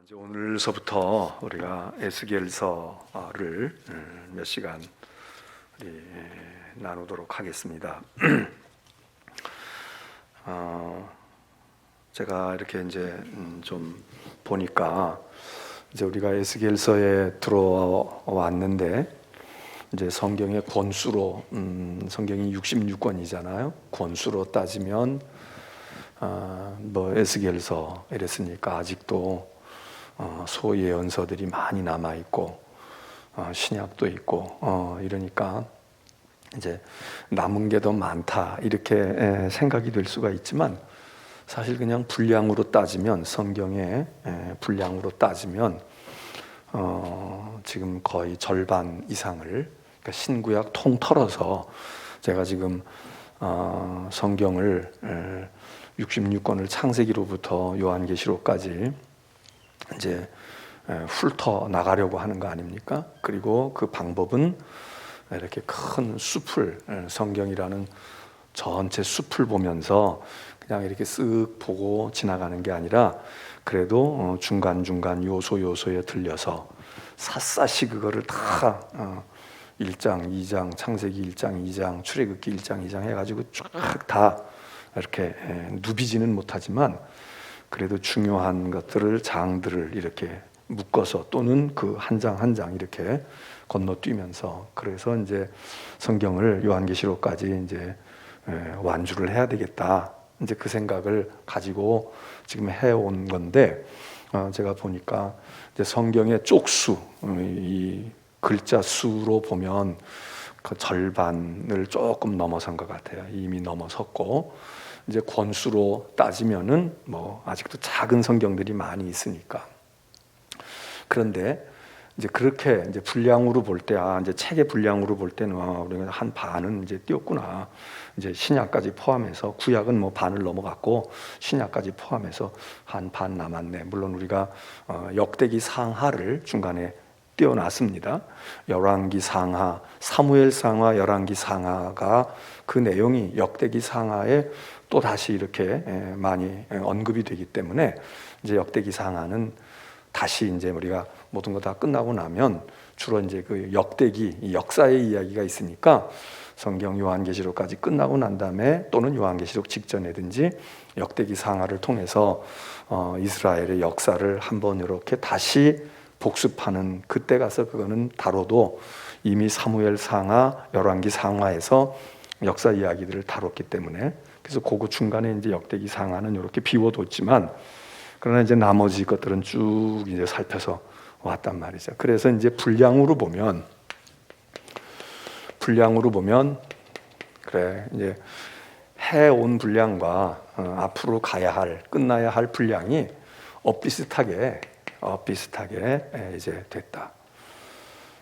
이제 오늘서부터 우리가 에스겔서를 몇 시간 우리 나누도록 하겠습니다. 제가 이렇게 이제 좀 보니까 이제 우리가 에스겔서에 들어왔는데 이제 성경의 권수로 성경이 66권이잖아요. 권수로 따지면 뭐 에스겔서 이랬으니까 아직도 소예언서들이 많이 남아 있고 신약도 있고 이러니까 이제 남은 게 더 많다 이렇게 생각이 될 수가 있지만 사실 그냥 분량으로 따지면 성경의 분량으로 따지면 지금 거의 절반 이상을 그러니까 신구약 통틀어서 제가 지금 성경을 66권을 창세기로부터 요한계시록까지 이제 훑어 나가려고 하는 거 아닙니까? 그리고 그 방법은 이렇게 큰 숲을 성경이라는 전체 숲을 보면서 그냥 이렇게 쓱 보고 지나가는 게 아니라 그래도 중간중간 요소에 들려서 샅샅이 그거를 다 1장, 2장, 창세기 1장, 2장, 출애굽기 1장, 2장 해가지고 쫙 다 이렇게 누비지는 못하지만 그래도 중요한 것들을 장들을 이렇게 묶어서 또는 그 한 장 한 장 이렇게 건너뛰면서 그래서 이제 성경을 요한계시록까지 이제 완주를 해야 되겠다. 이제 그 생각을 가지고 지금 해온 건데 제가 보니까 이제 성경의 쪽수 이 글자 수로 보면 그 절반을 조금 넘어선 것 같아요. 이미 넘어섰고 이제 권수로 따지면은 뭐 아직도 작은 성경들이 많이 있으니까. 그런데 이제 그렇게 이제 분량으로 볼 때, 이제 책의 분량으로 볼 때는 우리가 한 반은 이제 띄었구나. 이제 신약까지 포함해서 구약은 뭐 반을 넘어갔고 신약까지 포함해서 한 반 남았네. 물론 우리가 역대기 상하를 중간에 띄어놨습니다. 열왕기 상하, 사무엘 상하, 열왕기 상하가 그 내용이 역대기 상하에 또 다시 이렇게 많이 언급이 되기 때문에 이제 역대기 상하는 다시 이제 우리가 모든 거 다 끝나고 나면 주로 이제 그 역대기 역사의 이야기가 있으니까 성경 요한계시록까지 끝나고 난 다음에 또는 요한계시록 직전에든지 역대기 상하를 통해서 이스라엘의 역사를 한번 이렇게 다시 복습하는 그때 가서 그거는 다뤄도 이미 사무엘 상하, 열왕기 상하에서 역사 이야기들을 다뤘기 때문에 그래서 그거 중간에 이제 역대기 상하는 이렇게 비워뒀지만 그러나 이제 나머지 것들은 쭉 이제 살펴서 왔단 말이죠. 그래서 이제 분량으로 보면 그래 이제 해온 분량과 앞으로 가야 할 끝나야 할 분량이 비슷하게 이제 됐다.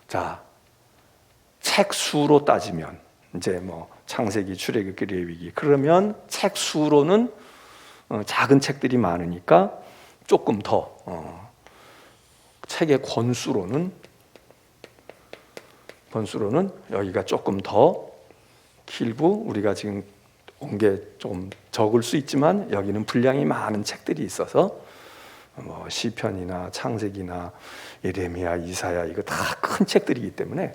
자, 책 수로 따지면 이제 뭐 창세기, 출애굽기, 레위기 그러면 책 수로는 작은 책들이 많으니까 조금 더 책의 권수로는 여기가 조금 더 길고 우리가 지금 온 게 좀 적을 수 있지만 여기는 분량이 많은 책들이 있어서 뭐 시편이나 창세기나 예레미야, 이사야 이거 다 큰 책들이기 때문에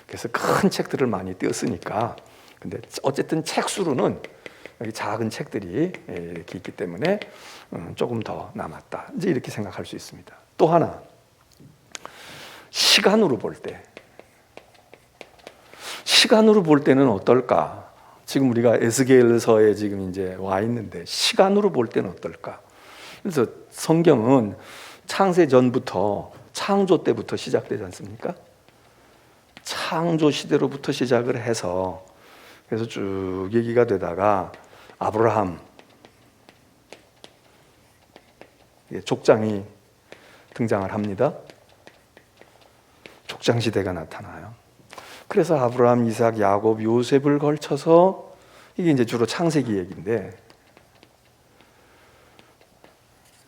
그래서 큰 책들을 많이 띄었으니까 근데 어쨌든 책 수로는 여기 작은 책들이 이렇게 있기 때문에 조금 더 남았다. 이제 이렇게 생각할 수 있습니다. 또 하나 시간으로 볼 때는 어떨까? 지금 우리가 에스겔서에 지금 이제 와 있는데 시간으로 볼 때는 어떨까? 그래서 성경은 창세 전부터 창조 때부터 시작되지 않습니까? 창조 시대로부터 시작을 해서 그래서 쭉 얘기가 되다가 아브라함 족장이 등장을 합니다. 족장 시대가 나타나요. 그래서 아브라함, 이삭, 야곱, 요셉을 걸쳐서 이게 이제 주로 창세기 얘기인데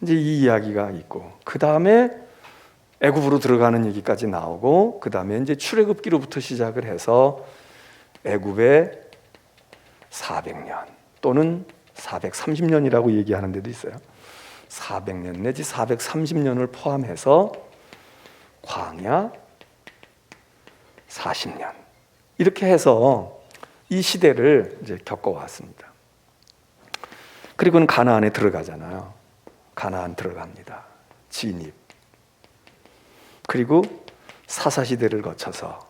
이제 이 이야기가 있고 그 다음에 애굽으로 들어가는 얘기까지 나오고 그 다음에 이제 출애굽기로부터 시작을 해서 애굽의 400년 또는 430년이라고 얘기하는 데도 있어요. 400년 내지 430년을 포함해서 광야 40년 이렇게 해서 이 시대를 이제 겪어왔습니다. 그리고는 가나안에 들어가잖아요. 가나안 들어갑니다. 진입. 그리고 사사시대를 거쳐서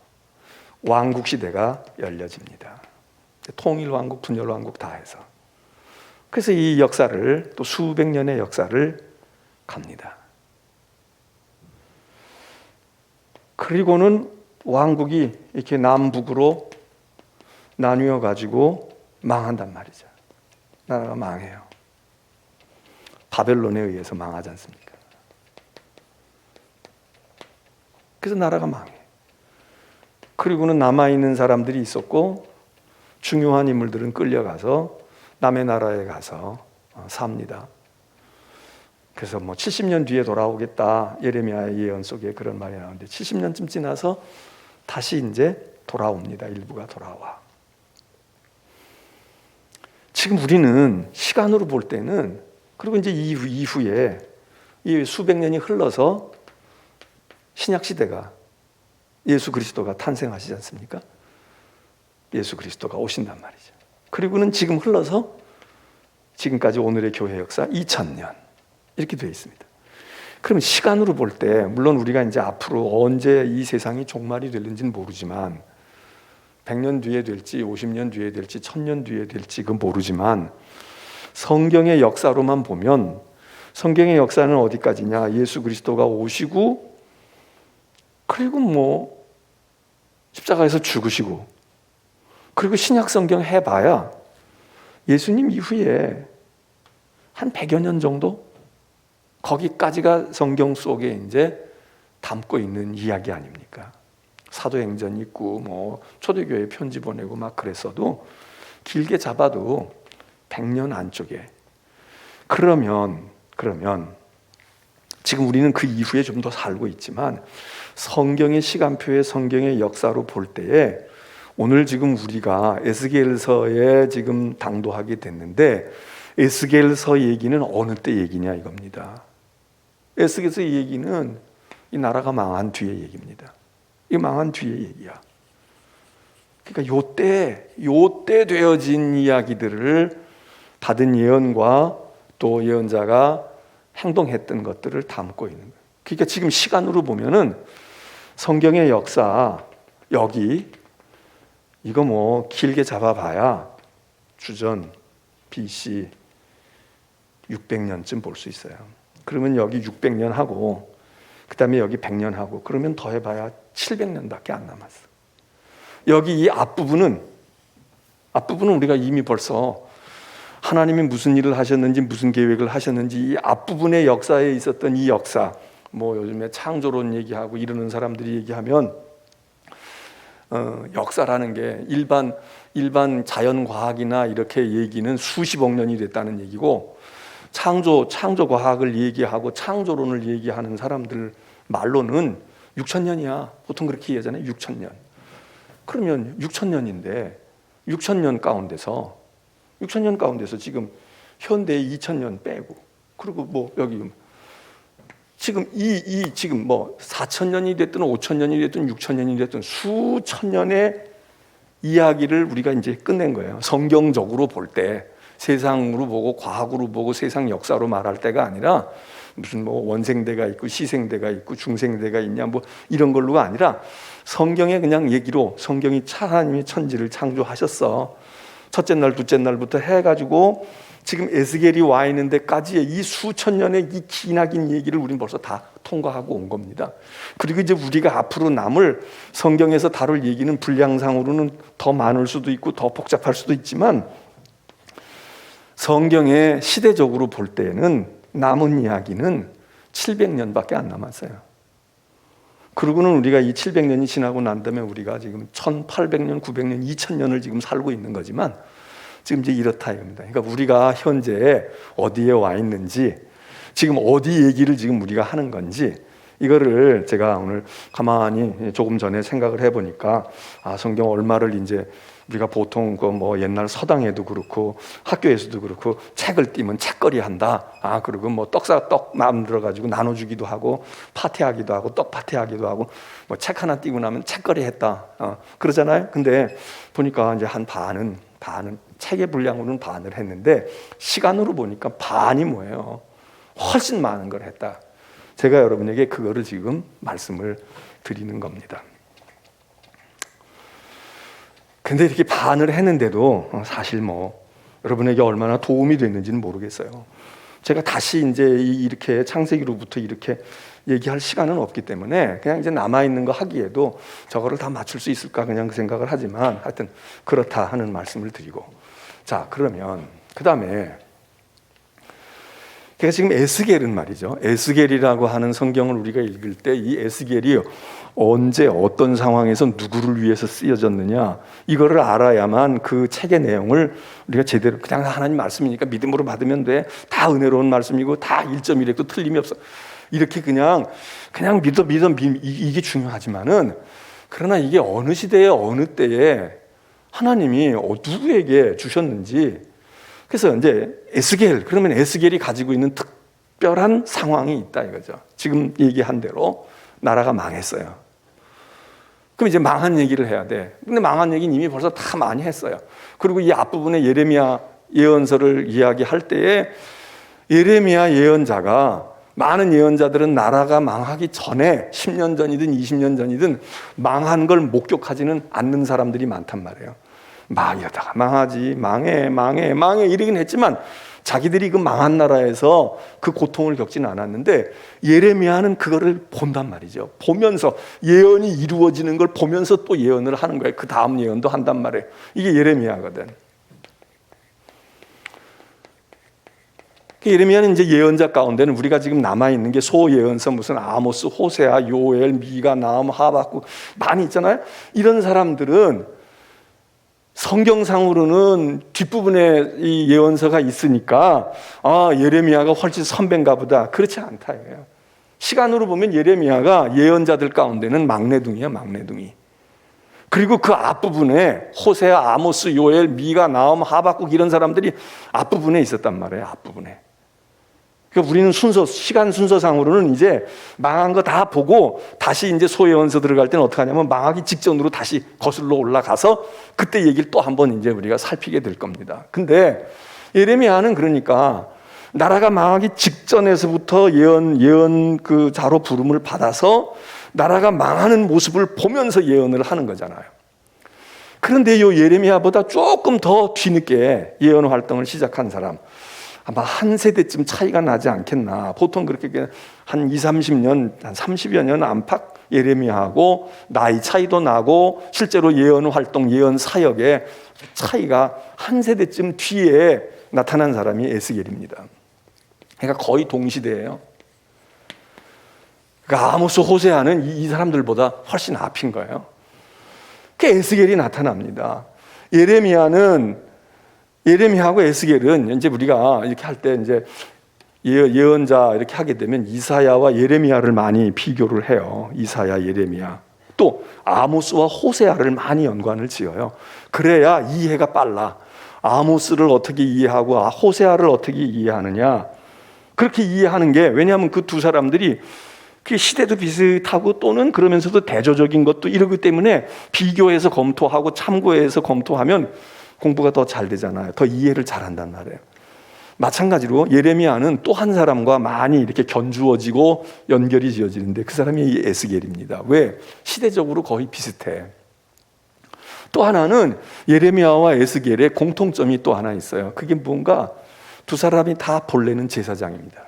왕국시대가 열려집니다. 통일왕국, 분열왕국 다 해서. 그래서 이 역사를 또 수백 년의 역사를 갑니다. 그리고는 왕국이 이렇게 남북으로 나뉘어 가지고 망한단 말이죠. 나라가 망해요. 바벨론에 의해서 망하지 않습니까? 그래서 나라가 망해. 그리고는 남아있는 사람들이 있었고 중요한 인물들은 끌려가서 남의 나라에 가서 삽니다. 그래서 70년 뒤에 돌아오겠다. 예레미야의 예언 속에 그런 말이 나오는데 70년쯤 지나서 다시 이제 돌아옵니다. 일부가 돌아와. 지금 우리는 시간으로 볼 때는 그리고 이제 이후에 이 수백 년이 흘러서 신약 시대가 예수 그리스도가 탄생하시지 않습니까? 예수 그리스도가 오신단 말이죠. 그리고는 지금 흘러서 지금까지 오늘의 교회 역사 2000년 이렇게 되어 있습니다. 그럼 시간으로 볼 때 물론 우리가 이제 앞으로 언제 이 세상이 종말이 될는지는 모르지만 100년 뒤에 될지 50년 뒤에 될지 1000년 뒤에 될지 그건 모르지만 성경의 역사로만 보면 성경의 역사는 어디까지냐? 예수 그리스도가 오시고 그리고 십자가에서 죽으시고 그리고 신약 성경 해봐야 예수님 이후에 한 100여 년 정도 거기까지가 성경 속에 이제 담고 있는 이야기 아닙니까? 사도행전 있고 초대교회 편지 보내고 막 그랬어도 길게 잡아도 100년 안쪽에 그러면 지금 우리는 그 이후에 좀 더 살고 있지만 성경의 시간표에 성경의 역사로 볼 때에 오늘 지금 우리가 에스겔서에 지금 당도하게 됐는데 에스겔서 얘기는 어느 때 얘기냐 이겁니다. 에스겔서 얘기는 이 나라가 망한 뒤의 얘기입니다. 이 망한 뒤의 얘기야. 그러니까 요때 되어진 이야기들을 받은 예언과 또 예언자가 행동했던 것들을 담고 있는 거예요. 그러니까 지금 시간으로 보면은 성경의 역사 여기 이거 길게 잡아봐야 주전 BC 600년쯤 볼 수 있어요. 그러면 여기 600년 하고 그 다음에 여기 100년 하고 그러면 더해봐야 700년밖에 안 남았어. 여기 이 앞부분은 우리가 이미 벌써 하나님이 무슨 일을 하셨는지 무슨 계획을 하셨는지 이 앞부분의 역사에 있었던 이 역사 요즘에 창조론 얘기하고 이러는 사람들이 얘기하면 역사라는 게 일반 자연과학이나 이렇게 얘기는 수십억 년이 됐다는 얘기고 창조 과학을 얘기하고 창조론을 얘기하는 사람들 말로는 6,000년이야. 보통 그렇게 얘기하잖아요. 6,000년. 그러면 6,000년인데 6,000년 가운데서 지금 현대의 2,000년 빼고 그리고 여기 지금 지금 4,000년이 됐든 5,000년이 됐든 6,000년이 됐든 수천 년의 이야기를 우리가 이제 끝낸 거예요. 성경적으로 볼 때 세상으로 보고 과학으로 보고 세상 역사로 말할 때가 아니라 무슨 원생대가 있고 시생대가 있고 중생대가 있냐 이런 걸로가 아니라 성경의 그냥 얘기로 성경이 하나님이 천지를 창조하셨어. 첫째 날 둘째 날부터 해가지고 지금 에스겔이 와 있는 데까지의 이 수천 년의 이 기나긴 얘기를 우리는 벌써 다 통과하고 온 겁니다. 그리고 이제 우리가 앞으로 남을 성경에서 다룰 얘기는 분량상으로는 더 많을 수도 있고 더 복잡할 수도 있지만 성경의 시대적으로 볼 때는 남은 이야기는 700년밖에 안 남았어요. 그러고는 우리가 이 700년이 지나고 난 다음에 우리가 지금 1800년, 900년, 2000년을 지금 살고 있는 거지만 지금 이제 이렇다 이겁니다. 그러니까 우리가 현재 어디에 와 있는지 지금 어디 얘기를 지금 우리가 하는 건지 이거를 제가 오늘 가만히 조금 전에 생각을 해보니까 성경 얼마를 이제 우리가 보통 그 뭐 옛날 서당에도 그렇고 학교에서도 그렇고 책을 띄면 책거리 한다. 그리고 뭐 떡 만들어 가지고 나눠주기도 하고 파티하기도 하고 떡 파티하기도 하고 뭐 책 하나 띄고 나면 책거리 했다. 그러잖아요. 근데 보니까 이제 한 반은 책의 분량으로는 반을 했는데 시간으로 보니까 반이 뭐예요? 훨씬 많은 걸 했다. 제가 여러분에게 그거를 지금 말씀을 드리는 겁니다. 근데 이렇게 반을 했는데도 사실 뭐 여러분에게 얼마나 도움이 됐는지는 모르겠어요. 제가 다시 이제 이렇게 창세기로부터 이렇게 얘기할 시간은 없기 때문에 그냥 이제 남아있는 거 하기에도 저거를 다 맞출 수 있을까 그냥 그 생각을 하지만 하여튼 그렇다 하는 말씀을 드리고, 자 그러면 그 다음에 제가 지금 에스겔은 말이죠. 에스겔이라고 하는 성경을 우리가 읽을 때 이 에스겔이 언제 어떤 상황에서 누구를 위해서 쓰여졌느냐 이거를 알아야만 그 책의 내용을 우리가 제대로 그냥 하나님 말씀이니까 믿음으로 받으면 돼. 다 은혜로운 말씀이고 다 1.1핵도 틀림이 없어. 이렇게 그냥 믿어 이게 중요하지만은 그러나 이게 어느 시대에 어느 때에 하나님이 누구에게 주셨는지, 그래서 이제 에스겔, 그러면 에스겔이 가지고 있는 특별한 상황이 있다 이거죠. 지금 얘기한 대로 나라가 망했어요. 그럼 이제 망한 얘기를 해야 돼. 근데 망한 얘기는 이미 벌써 다 많이 했어요. 그리고 이 앞부분에 예레미야 예언서를 이야기할 때에 예레미야 예언자가, 많은 예언자들은 나라가 망하기 전에 10년 전이든 20년 전이든 망한 걸 목격하지는 않는 사람들이 많단 말이에요. 막 이러다가 망하지, 망해 이러긴 했지만 자기들이 그 망한 나라에서 그 고통을 겪지는 않았는데 예레미야는 그거를 본단 말이죠. 보면서 예언이 이루어지는 걸 보면서 또 예언을 하는 거예요. 그 다음 예언도 한단 말이에요. 이게 예레미야거든. 예레미야는 이제 예언자 가운데는 우리가 지금 남아있는 게 소예언서, 무슨 아모스, 호세아, 요엘, 미가, 나훔, 하박국 많이 있잖아요. 이런 사람들은 성경상으로는 뒷부분에 이 예언서가 있으니까 예레미야가 훨씬 선배인가 보다. 그렇지 않다 이거예요. 시간으로 보면 예레미야가 예언자들 가운데는 막내둥이야, 막내둥이. 그리고 그 앞부분에 호세아, 아모스, 요엘, 미가, 나훔, 하박국 이런 사람들이 앞부분에 있었단 말이에요. 앞부분에. 그러니까 우리는 시간 순서상으로는 이제 망한 거 다 보고 다시 이제 소예언서 들어갈 때는 어떻게 하냐면 망하기 직전으로 다시 거슬러 올라가서 그때 얘기를 또 한번 이제 우리가 살피게 될 겁니다. 근데 예레미야는 그러니까 나라가 망하기 직전에서부터 예언 그 자로 부름을 받아서 나라가 망하는 모습을 보면서 예언을 하는 거잖아요. 그런데 이 예레미야보다 조금 더 뒤늦게 예언 활동을 시작한 사람, 아마 한 세대쯤 차이가 나지 않겠나. 보통 그렇게 한 20, 30년, 한 30여 년 안팎 예레미야하고 나이 차이도 나고 실제로 예언 활동, 예언 사역의 차이가 한 세대쯤 뒤에 나타난 사람이 에스겔입니다. 그러니까 거의 동시대예요. 그러니까 아모스, 호세아는 이 사람들보다 훨씬 앞인 거예요. 그 에스겔이 나타납니다. 예레미야하고 에스겔은 이제 우리가 이렇게 할 때 이제 예언자 이렇게 하게 되면 이사야와 예레미야를 많이 비교를 해요. 이사야, 예레미야. 또 아모스와 호세아를 많이 연관을 지어요. 그래야 이해가 빨라. 아모스를 어떻게 이해하고 호세아를 어떻게 이해하느냐. 그렇게 이해하는 게, 왜냐하면 그 두 사람들이 그 시대도 비슷하고 또는 그러면서도 대조적인 것도 이러기 때문에 비교해서 검토하고 참고해서 검토하면 공부가 더 잘 되잖아요. 더 이해를 잘한단 말이에요. 마찬가지로 예레미야는 또 한 사람과 많이 이렇게 견주어지고 연결이 지어지는데 그 사람이 에스겔입니다. 왜? 시대적으로 거의 비슷해. 또 하나는 예레미야와 에스겔의 공통점이 또 하나 있어요. 그게 뭔가 두 사람이 다 본래는 제사장입니다.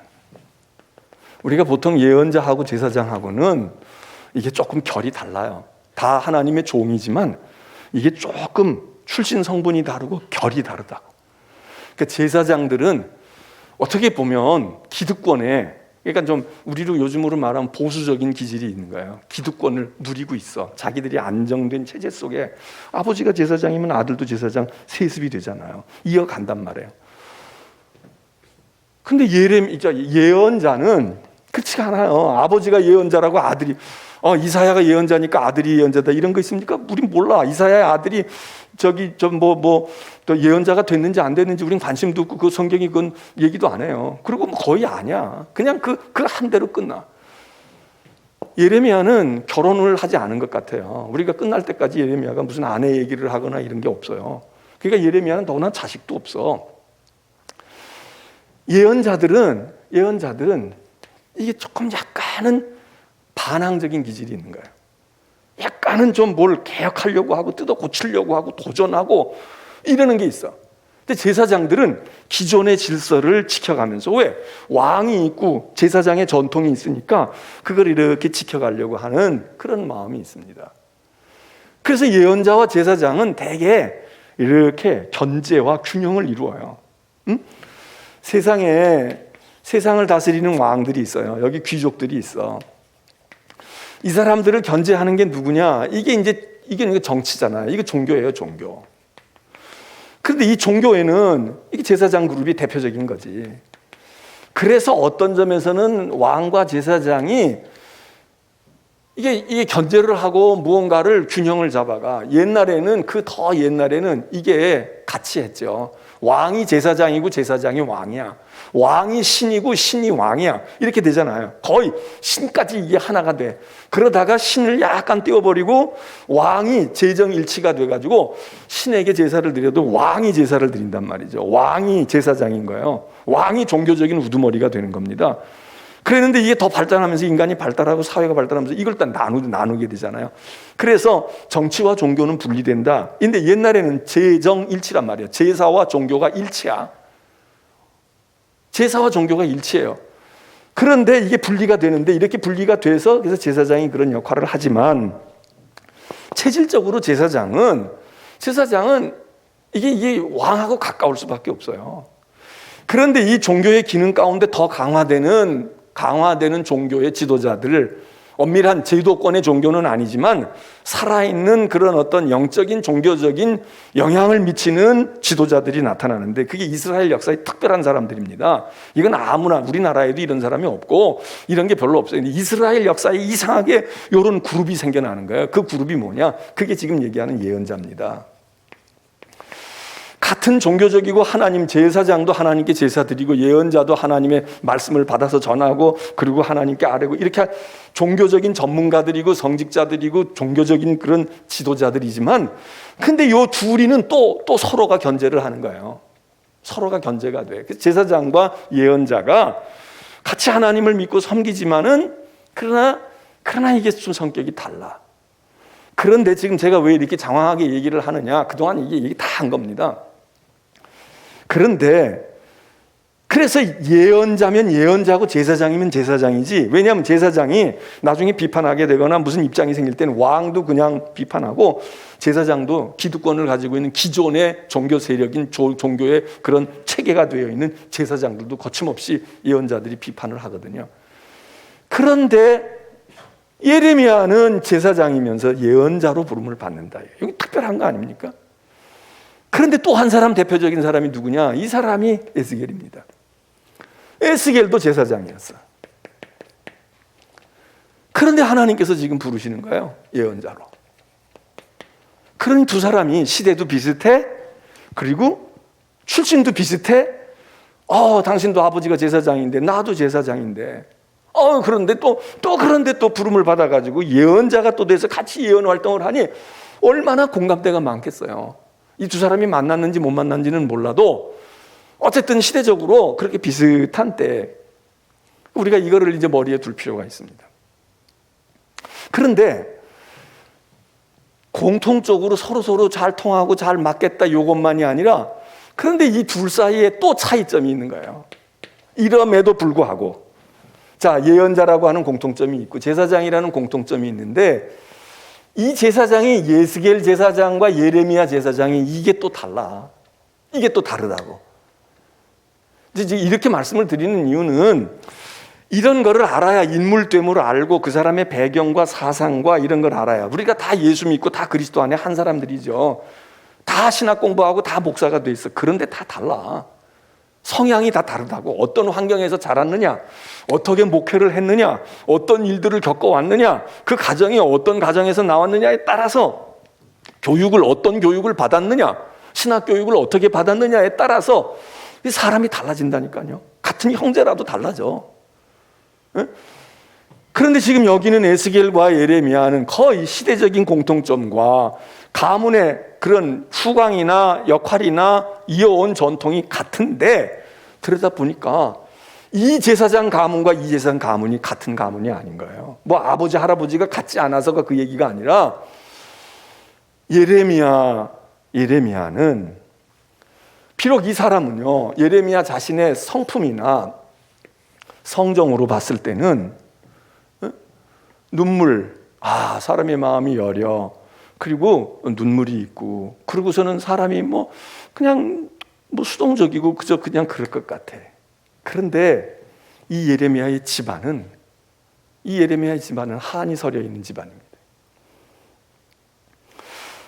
우리가 보통 예언자하고 제사장하고는 이게 조금 결이 달라요. 다 하나님의 종이지만 이게 조금 출신 성분이 다르고 결이 다르다고. 그러니까 제사장들은 어떻게 보면 기득권에, 그러니까 좀 우리로 요즘으로 말하면 보수적인 기질이 있는 거예요. 기득권을 누리고 있어. 자기들이 안정된 체제 속에 아버지가 제사장이면 아들도 제사장 세습이 되잖아요. 이어간단 말이에요. 근데 예언자는 그렇지가 않아요. 아버지가 예언자라고 아들이 이사야가 예언자니까 아들이 예언자다 이런 거 있습니까? 우린 몰라. 이사야의 아들이 또 예언자가 됐는지 안 됐는지 우린 관심도 없고 그 성경이 그건 얘기도 안 해요. 그리고 뭐 거의 아니야. 그냥 그 한 대로 끝나. 예레미야는 결혼을 하지 않은 것 같아요. 우리가 끝날 때까지 예레미야가 무슨 아내 얘기를 하거나 이런 게 없어요. 그러니까 예레미야는 더구나 자식도 없어. 예언자들은 이게 조금 약간은 반항적인 기질이 있는 거예요. 약간은 좀 뭘 개혁하려고 하고 뜯어 고치려고 하고 도전하고 이러는 게 있어. 근데 제사장들은 기존의 질서를 지켜가면서, 왜? 왕이 있고 제사장의 전통이 있으니까 그걸 이렇게 지켜가려고 하는 그런 마음이 있습니다. 그래서 예언자와 제사장은 대개 이렇게 견제와 균형을 이루어요. 세상을 다스리는 왕들이 있어요. 여기 귀족들이 있어. 이 사람들을 견제하는 게 누구냐? 이게 정치잖아요. 이게 종교예요, 종교. 그런데 이 종교에는 이게 제사장 그룹이 대표적인 거지. 그래서 어떤 점에서는 왕과 제사장이 이게 견제를 하고 무언가를 균형을 잡아가. 옛날에는 더 옛날에는 이게 같이 했죠. 왕이 제사장이고 제사장이 왕이야. 왕이 신이고 신이 왕이야. 이렇게 되잖아요. 거의 신까지 이게 하나가 돼. 그러다가 신을 약간 떼어버리고 왕이 재정일치가 돼가지고 신에게 제사를 드려도 왕이 제사를 드린단 말이죠. 왕이 제사장인 거예요. 왕이 종교적인 우두머리가 되는 겁니다. 그랬는데 이게 더 발전하면서 인간이 발달하고 사회가 발달하면서 이걸 딱 나누게 되잖아요. 그래서 정치와 종교는 분리된다. 근데 옛날에는 재정일치란 말이에요. 제사와 종교가 일치야. 제사와 종교가 일치해요. 그런데 이게 분리가 되는데, 이렇게 분리가 돼서 그래서 제사장이 그런 역할을 하지만, 체질적으로 제사장은 이게 왕하고 가까울 수밖에 없어요. 그런데 이 종교의 기능 가운데 더 강화되는 종교의 지도자들, 엄밀한 제도권의 종교는 아니지만 살아있는 그런 어떤 영적인 종교적인 영향을 미치는 지도자들이 나타나는데, 그게 이스라엘 역사의 특별한 사람들입니다. 이건 아무나 우리나라에도 이런 사람이 없고 이런 게 별로 없어요. 근데 이스라엘 역사에 이상하게 이런 그룹이 생겨나는 거예요. 그 그룹이 뭐냐? 그게 지금 얘기하는 예언자입니다. 같은 종교적이고 하나님, 제사장도 하나님께 제사 드리고 예언자도 하나님의 말씀을 받아서 전하고 그리고 하나님께 아뢰고, 이렇게 종교적인 전문가들이고 성직자들이고 종교적인 그런 지도자들이지만, 근데 요 둘이는 또 서로가 견제를 하는 거예요. 서로가 견제가 돼. 제사장과 예언자가 같이 하나님을 믿고 섬기지만은 그러나 이게 좀 성격이 달라. 그런데 지금 제가 왜 이렇게 장황하게 얘기를 하느냐? 그동안 이게 얘기 다 한 겁니다. 그래서 예언자면 예언자고 제사장이면 제사장이지. 왜냐하면 제사장이 나중에 비판하게 되거나 무슨 입장이 생길 때는 왕도 그냥 비판하고, 제사장도 기득권을 가지고 있는 기존의 종교 세력인 종교의 그런 체계가 되어 있는 제사장들도 거침없이 예언자들이 비판을 하거든요. 그런데 예레미야는 제사장이면서 예언자로 부름을 받는다. 이게 특별한 거 아닙니까? 그런데 또 한 사람, 대표적인 사람이 누구냐? 이 사람이 에스겔입니다. 에스겔도 제사장이었어. 그런데 하나님께서 지금 부르시는 거예요, 예언자로. 그러니 두 사람이 시대도 비슷해, 그리고 출신도 비슷해. 당신도 아버지가 제사장인데 나도 제사장인데, 그런데 또 부름을 받아가지고 예언자가 또 돼서 같이 예언 활동을 하니 얼마나 공감대가 많겠어요. 이 두 사람이 만났는지 못 만났는지는 몰라도 어쨌든 시대적으로 그렇게 비슷한 때 우리가 이거를 이제 머리에 둘 필요가 있습니다. 그런데 공통적으로 서로 잘 통하고 잘 맞겠다 이것만이 아니라, 그런데 이 둘 사이에 또 차이점이 있는 거예요. 이럼에도 불구하고, 자, 예언자라고 하는 공통점이 있고 제사장이라는 공통점이 있는데, 이 제사장이 예스겔 제사장과 예레미야 제사장이 이게 또 달라. 이게 또 다르다고. 이제 이렇게 말씀을 드리는 이유는, 이런 거를 알아야, 인물됨을 알고 그 사람의 배경과 사상과 이런 걸 알아야, 우리가 다 예수 믿고 다 그리스도 안에 한 사람들이죠. 다 신학 공부하고 다 목사가 돼 있어. 그런데 다 달라. 성향이 다 다르다고. 어떤 환경에서 자랐느냐, 어떻게 목회를 했느냐, 어떤 일들을 겪어왔느냐, 그 가정이 어떤 가정에서 나왔느냐에 따라서 교육을 어떤 교육을 받았느냐, 신학 교육을 어떻게 받았느냐에 따라서 이 사람이 달라진다니까요. 같은 형제라도 달라져. 에? 그런데 지금 여기는 에스겔과 예레미야는 거의 시대적인 공통점과 가문의 그런 후광이나 역할이나 이어온 전통이 같은데, 들여다보니까 이 제사장 가문과 이 제사장 가문이 같은 가문이 아닌 거예요. 뭐 아버지 할아버지가 같지 않아서가 그 얘기가 아니라, 예레미야는 비록 이 사람은요, 예레미야 자신의 성품이나 성정으로 봤을 때는 눈물, 사람의 마음이 여려, 그리고 눈물이 있고, 그러고서는 사람이 그냥 수동적이고 그냥 그럴 것 같아. 그런데 이 예레미야의 집안은 한이 서려 있는 집안입니다.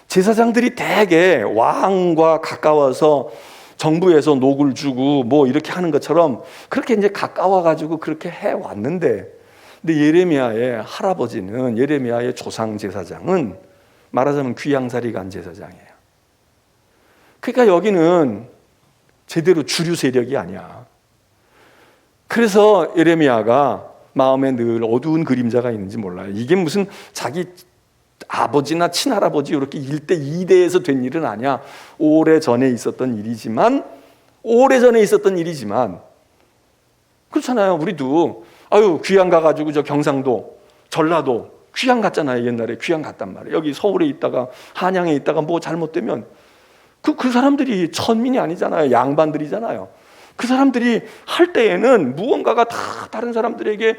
제사장들이 대개 왕과 가까워서 정부에서 녹을 주고 이렇게 하는 것처럼 그렇게 이제 가까워가지고 그렇게 해왔는데, 근데 예레미야의 할아버지는, 예레미야의 조상 제사장은 말하자면 귀양살이 간 제사장이에요. 그러니까 여기는 제대로 주류 세력이 아니야. 그래서 예레미야가 마음에 늘 어두운 그림자가 있는지 몰라요. 이게 무슨 자기 아버지나 친할아버지 이렇게 1대 2대에서 된 일은 아니야. 오래전에 있었던 일이지만 그렇잖아요. 우리도 귀양 가가지고 저 경상도, 전라도 귀양 갔잖아요. 옛날에 귀양 갔단 말이에요. 여기 서울에 있다가 한양에 있다가 잘못되면 그 사람들이 천민이 아니잖아요. 양반들이잖아요. 그 사람들이 할 때에는 무언가가 다 다른 사람들에게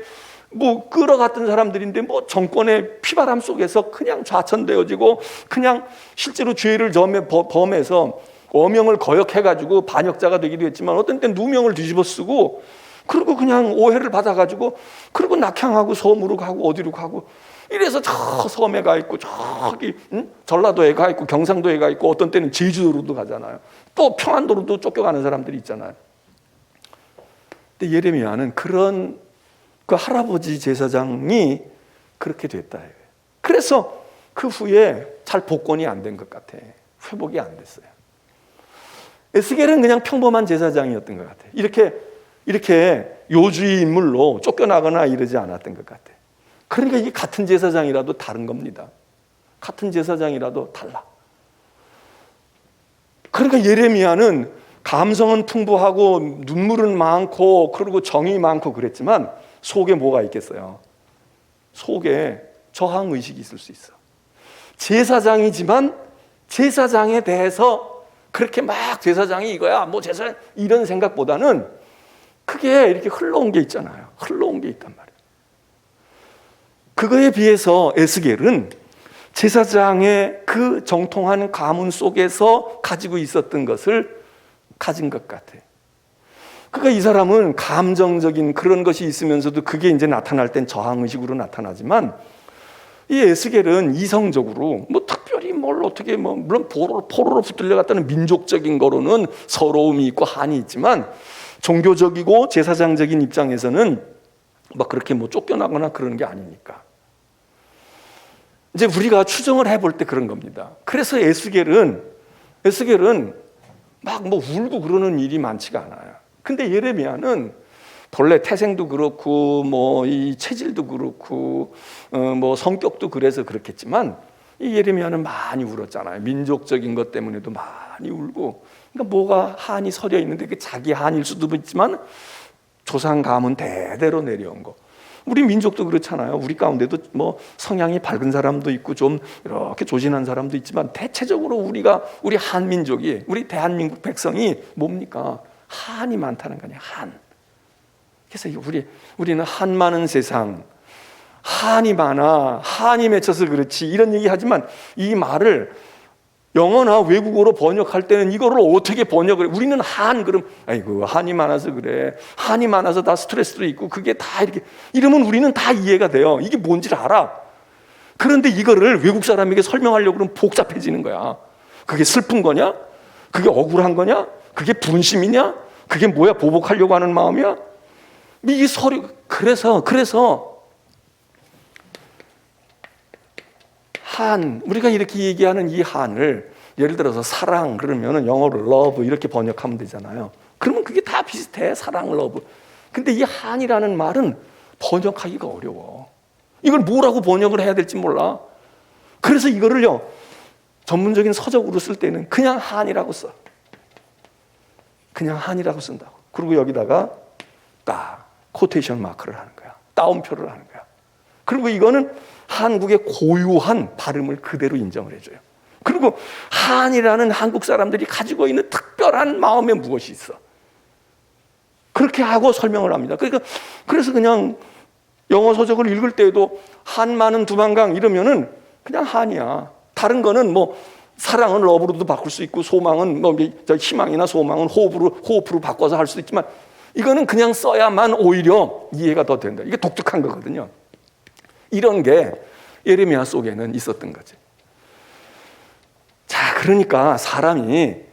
끌어갔던 사람들인데 정권의 피바람 속에서 그냥 좌천되어지고, 그냥 실제로 죄를 범해서 어명을 거역해가지고 반역자가 되기도 했지만, 어떤 때는 누명을 뒤집어 쓰고, 그리고 그냥 오해를 받아가지고, 그리고 낙향하고 섬으로 가고 어디로 가고, 이래서 저 섬에 가 있고, 저기 전라도에 가 있고, 경상도에 가 있고, 어떤 때는 제주도로도 가잖아요. 또 평안도로도 쫓겨가는 사람들이 있잖아요. 근데 예레미야는 그런 그 할아버지 제사장이 그렇게 됐다. 그래서 그 후에 잘 복권이 안 된 것 같아. 회복이 안 됐어요. 에스겔은 그냥 평범한 제사장이었던 것 같아. 이렇게 요주의 인물로 쫓겨나거나 이러지 않았던 것 같아. 그러니까 이게 같은 제사장이라도 다른 겁니다. 같은 제사장이라도 달라. 그러니까 예레미야는 감성은 풍부하고 눈물은 많고 그리고 정이 많고 그랬지만 속에 뭐가 있겠어요? 속에 저항의식이 있을 수 있어. 제사장이지만 제사장에 대해서 그렇게 막 제사장이 이거야 제사장 이런 생각보다는 크게 이렇게 흘러온 게 있잖아요. 흘러온 게 있단 말이에요. 그거에 비해서 에스겔은 제사장의 그 정통한 가문 속에서 가지고 있었던 것을 가진 것 같아. 그러니까 이 사람은 감정적인 그런 것이 있으면서도 그게 이제 나타날 땐 저항의식으로 나타나지만, 이 에스겔은 이성적으로 특별히 뭘 어떻게 물론 포로로 붙들려 갔다는 민족적인 거로는 서러움이 있고 한이 있지만, 종교적이고 제사장적인 입장에서는 그렇게 쫓겨나거나 그러는 게 아니니까. 이제 우리가 추정을 해볼 때 그런 겁니다. 그래서 에스겔은 막 울고 그러는 일이 많지가 않아요. 근데 예레미야는 본래 태생도 그렇고 이 체질도 그렇고 성격도 그래서 그렇겠지만, 이 예레미야는 많이 울었잖아요. 민족적인 것 때문에도 많이 울고. 그러니까 뭐가 한이 서려 있는데 그게 자기 한일 수도 있지만 조상 가문 대대로 내려온 거. 우리 민족도 그렇잖아요. 우리 가운데도 성향이 밝은 사람도 있고 좀 이렇게 조신한 사람도 있지만, 대체적으로 우리 한민족이, 우리 대한민국 백성이 뭡니까? 한이 많다는 거냐. 한. 그래서 우리는 한 많은 세상, 한이 많아, 한이 맺혀서 그렇지 이런 얘기 하지만, 이 말을 영어나 외국어로 번역할 때는 이거를 어떻게 번역을 해? 우리는 그럼 아이고 한이 많아서 그래, 한이 많아서 다 스트레스도 있고 그게 다 이렇게 이러면 우리는 다 이해가 돼요. 이게 뭔지를 알아. 그런데 이거를 외국 사람에게 설명하려고 그러면 복잡해지는 거야. 그게 슬픈 거냐? 그게 억울한 거냐? 그게 분심이냐? 그게 뭐야? 보복하려고 하는 마음이야? 이 서류, 그래서 우리가 이렇게 얘기하는 이 한을 예를 들어서 사랑 그러면은 영어로 love 이렇게 번역하면 되잖아요. 그러면 그게 다 비슷해. 사랑, love. 근데 이 한이라는 말은 번역하기가 어려워. 이걸 뭐라고 번역을 해야 될지 몰라. 그래서 이거를요, 전문적인 서적으로 쓸 때는 그냥 한이라고 써. 그냥 한이라고 쓴다고. 그리고 여기다가 딱 코테이션 마크를 하는 거야. 따옴표를 하는 거야. 그리고 이거는 한국의 고유한 발음을 그대로 인정을 해줘요. 그리고 한이라는 한국 사람들이 가지고 있는 특별한 마음에 무엇이 있어. 그렇게 하고 설명을 합니다. 그래서 그냥 영어 서적을 읽을 때에도 한 많은 두만강 이러면은 그냥 한이야. 다른 거는 뭐 사랑은 러브로도 바꿀 수 있고 소망은 뭐 희망이나 소망은 호흡으로 바꿔서 할 수도 있지만 이거는 그냥 써야만 오히려 이해가 더 된다. 이게 독특한 거거든요. 이런 게 예레미야 속에는 있었던 거지. 자, 그러니까 사람을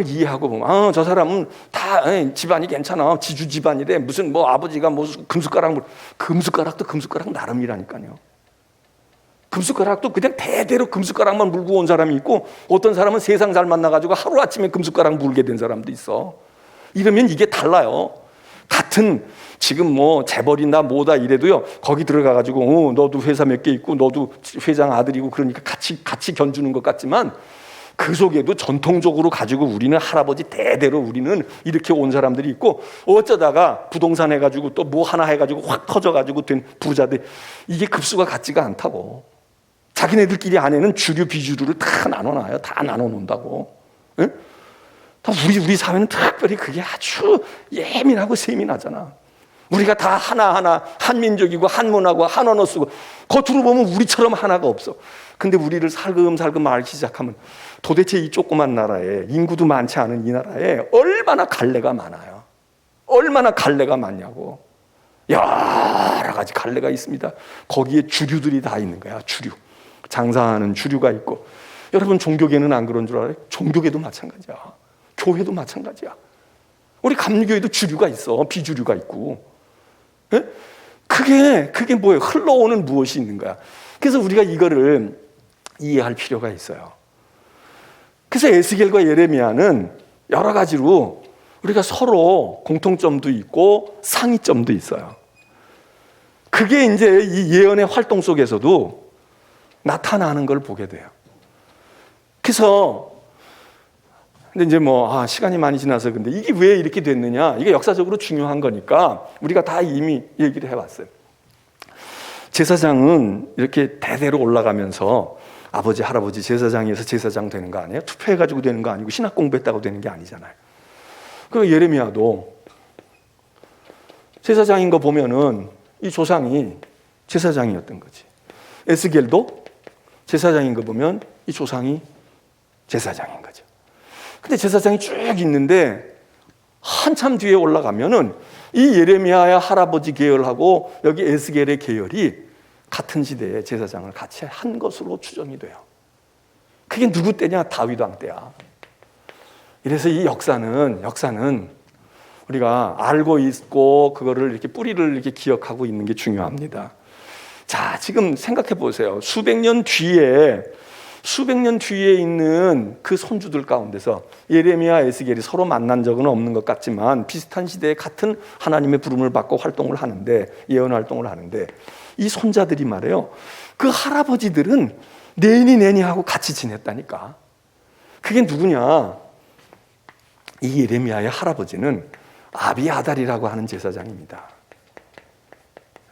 이해하고 보면 저 사람은 다 집안이 괜찮아. 지주 집안이래. 무슨 뭐 아버지가 뭐 금숟가락도 금숟가락 나름이라니까요. 금숟가락도 그냥 대대로 금숟가락만 물고 온 사람이 있고 어떤 사람은 세상 잘 만나가지고 하루아침에 금숟가락 물게 된 사람도 있어. 이러면 이게 달라요. 같은 지금 뭐 재벌이나 뭐다 이래도요, 거기 들어가가지고 너도 회사 몇 개 있고 너도 회장 아들이고 그러니까 같이 견주는 것 같지만 그 속에도 전통적으로 가지고 우리는 할아버지 대대로 우리는 이렇게 온 사람들이 있고 어쩌다가 부동산 해가지고 또 뭐 하나 해가지고 확 터져가지고 된 부자들, 이게 급수가 같지가 않다고. 자기네들끼리 안에는 주류 비주류를 다 나눠놔요. 다 나눠놓는다고. 응? 다 우리 사회는 특별히 그게 아주 예민하고 세민하잖아. 우리가 다 하나하나 한민족이고 한문하고 한 언어 쓰고 겉으로 보면 우리처럼 하나가 없어. 근데 우리를 살금살금 알기 시작하면 도대체 이 조그만 나라에, 인구도 많지 않은 이 나라에 얼마나 갈래가 많아요. 얼마나 갈래가 많냐고. 여러 가지 갈래가 있습니다. 거기에 주류들이 다 있는 거야. 주류. 장사하는 주류가 있고. 여러분 종교계는 안 그런 줄 알아요? 종교계도 마찬가지야. 교회도 마찬가지야. 우리 감리교회도 주류가 있어. 비주류가 있고. 예? 그게 뭐예요? 흘러오는 무엇이 있는 거야. 그래서 우리가 이거를 이해할 필요가 있어요. 그래서 에스겔과 예레미야는 여러 가지로 우리가 서로 공통점도 있고 상이점도 있어요. 그게 이제 이 예언의 활동 속에서도 나타나는 걸 보게 돼요. 그래서 근데 이제 뭐 시간이 많이 지나서 근데 이게 왜 이렇게 됐느냐? 이게 역사적으로 중요한 거니까 우리가 다 이미 얘기를 해왔어요. 제사장은 이렇게 대대로 올라가면서 아버지, 할아버지 제사장에서 제사장 되는 거 아니에요? 투표해가지고 되는 거 아니고 신학 공부했다고 되는 게 아니잖아요. 그리고 예레미야도 제사장인 거 보면은 이 조상이 제사장이었던 거지. 에스겔도 제사장인 거 보면 이 조상이 제사장인 거죠. 근데 제사장이 쭉 있는데 한참 뒤에 올라가면은 이 예레미야의 할아버지 계열하고 여기 에스겔의 계열이 같은 시대에 제사장을 같이 한 것으로 추정이 돼요. 그게 누구 때냐? 다윗 왕 때야. 이래서 이 역사는 우리가 알고 있고 그거를 이렇게 뿌리를 이렇게 기억하고 있는 게 중요합니다. 자, 지금 생각해 보세요. 수백 년 뒤에 있는 그 손주들 가운데서 예레미야, 에스겔이 서로 만난 적은 없는 것 같지만 비슷한 시대에 같은 하나님의 부름을 받고 활동을 하는데, 예언 활동을 하는데 이 손자들이 말이에요. 그 할아버지들은 내니 하고 같이 지냈다니까. 그게 누구냐? 이 예레미야의 할아버지는 아비아달이라고 하는 제사장입니다.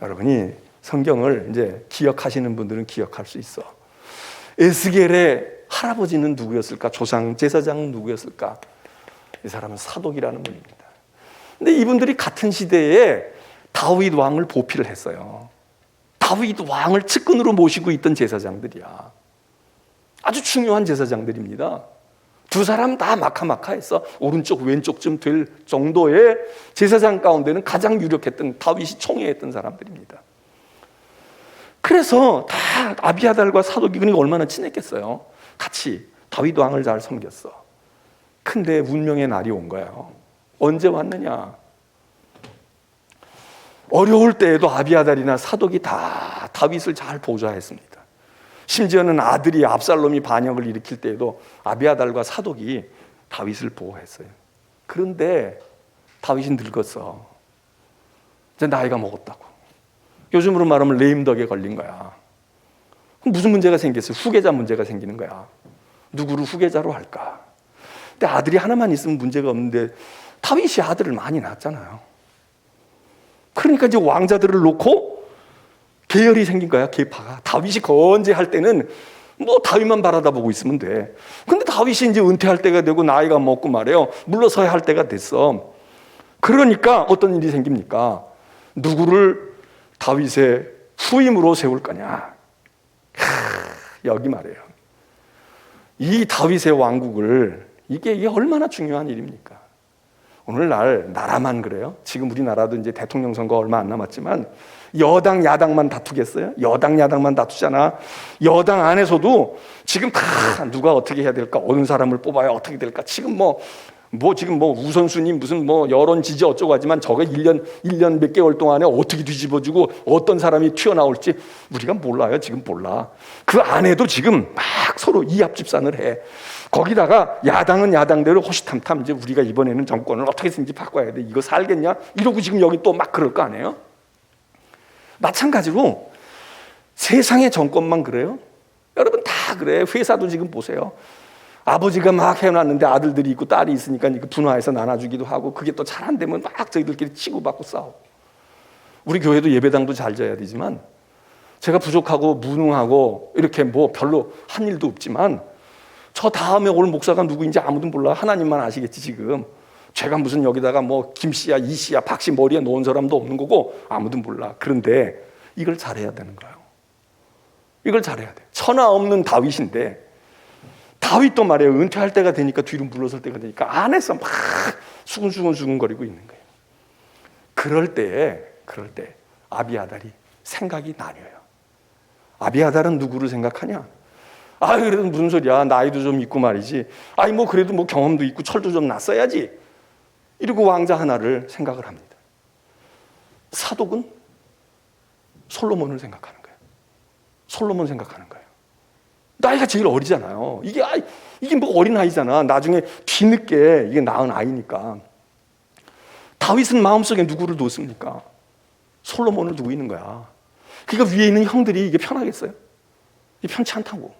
여러분이 성경을 이제 기억하시는 분들은 기억할 수 있어. 에스겔의 할아버지는 누구였을까? 조상 제사장은 누구였을까? 이 사람은 사독이라는 분입니다. 근데 이분들이 같은 시대에 다윗 왕을 보필을 했어요. 다윗 왕을 측근으로 모시고 있던 제사장들이야. 아주 중요한 제사장들입니다. 두 사람 다 마카마카해서 오른쪽 왼쪽쯤 될 정도의 제사장 가운데는 가장 유력했던, 다윗이 총애했던 사람들입니다. 그래서 다 아비아달과 사독이 그러니까 얼마나 친했겠어요. 같이 다윗 왕을 잘 섬겼어. 근데 운명의 날이 온 거예요. 언제 왔느냐? 어려울 때에도 아비아달이나 사독이 다 다윗을 잘 보좌했습니다. 심지어는 아들이 압살롬이 반역을 일으킬 때에도 아비아달과 사독이 다윗을 보호했어요. 그런데 다윗이 늙었어. 이제 나이가 먹었다고. 요즘으로 말하면 레임덕에 걸린 거야. 그럼 무슨 문제가 생겼어요? 후계자 문제가 생기는 거야. 누구를 후계자로 할까? 근데 아들이 하나만 있으면 문제가 없는데 다윗이 아들을 많이 낳았잖아요. 그러니까 이제 왕자들을 놓고 계열이 생긴 거야. 계파가. 다윗이 건재할 때는 뭐 다윗만 바라다보고 있으면 돼. 근데 다윗이 이제 은퇴할 때가 되고 나이가 먹고 말이에요. 물러서야 할 때가 됐어. 그러니까 어떤 일이 생깁니까? 누구를 다윗의 후임으로 세울 거냐? 여기 말이에요. 이 다윗의 왕국을 이게 얼마나 중요한 일입니까? 오늘날 나라만 그래요? 지금 우리나라도 이제 대통령 선거 얼마 안 남았지만 여당 야당만 다투겠어요? 여당 야당만 다투잖아. 여당 안에서도 지금 다 누가 어떻게 해야 될까? 어느 사람을 뽑아야 어떻게 될까? 지금 지금 우선순위 무슨 여론 지지 어쩌고 하지만 저게 1년 몇 개월 동안에 어떻게 뒤집어지고 어떤 사람이 튀어나올지 우리가 몰라요. 지금 몰라. 그 안에도 지금 막 서로 이합집산을 해. 거기다가 야당은 야당대로 호시탐탐 이제 우리가 이번에는 정권을 어떻게 해서든지 바꿔야 돼. 이거 살겠냐? 이러고 지금 여기 또 막 그럴 거 아니에요? 마찬가지로 세상의 정권만 그래요? 여러분 다 그래. 회사도 지금 보세요. 아버지가 막 해놨는데 아들들이 있고 딸이 있으니까 분화해서 나눠주기도 하고 그게 또 잘 안 되면 막 저희들끼리 치고받고 싸우고. 우리 교회도 예배당도 잘 져야 되지만 제가 부족하고 무능하고 이렇게 별로 한 일도 없지만 저 다음에 올 목사가 누구인지 아무도 몰라. 하나님만 아시겠지 지금. 제가 무슨 여기다가 김씨야 이씨야 박씨 머리에 놓은 사람도 없는 거고 아무도 몰라. 그런데 이걸 잘해야 되는 거예요. 이걸 잘해야 돼. 천하 없는 다윗인데 다윗도 말이에요. 은퇴할 때가 되니까 뒤로 물러설 때가 되니까 안에서 막 수근수근거리고 있는 거예요. 그럴 때 아비아달이 생각이 나뉘어요. 아비아달은 누구를 생각하냐? 그래도 무슨 소리야. 나이도 좀 있고 말이지. 그래도 경험도 있고 철도 좀 났어야지. 이러고 왕자 하나를 생각을 합니다. 사독은 솔로몬을 생각하는 거예요. 솔로몬 생각하는 거예요. 나이가 제일 어리잖아요. 이게 어린 아이잖아. 나중에 뒤늦게 이게 낳은 아이니까. 다윗은 마음속에 누구를 놓습니까? 솔로몬을 두고 있는 거야. 그러니까 위에 있는 형들이 이게 편하겠어요? 이게 편치 않다고.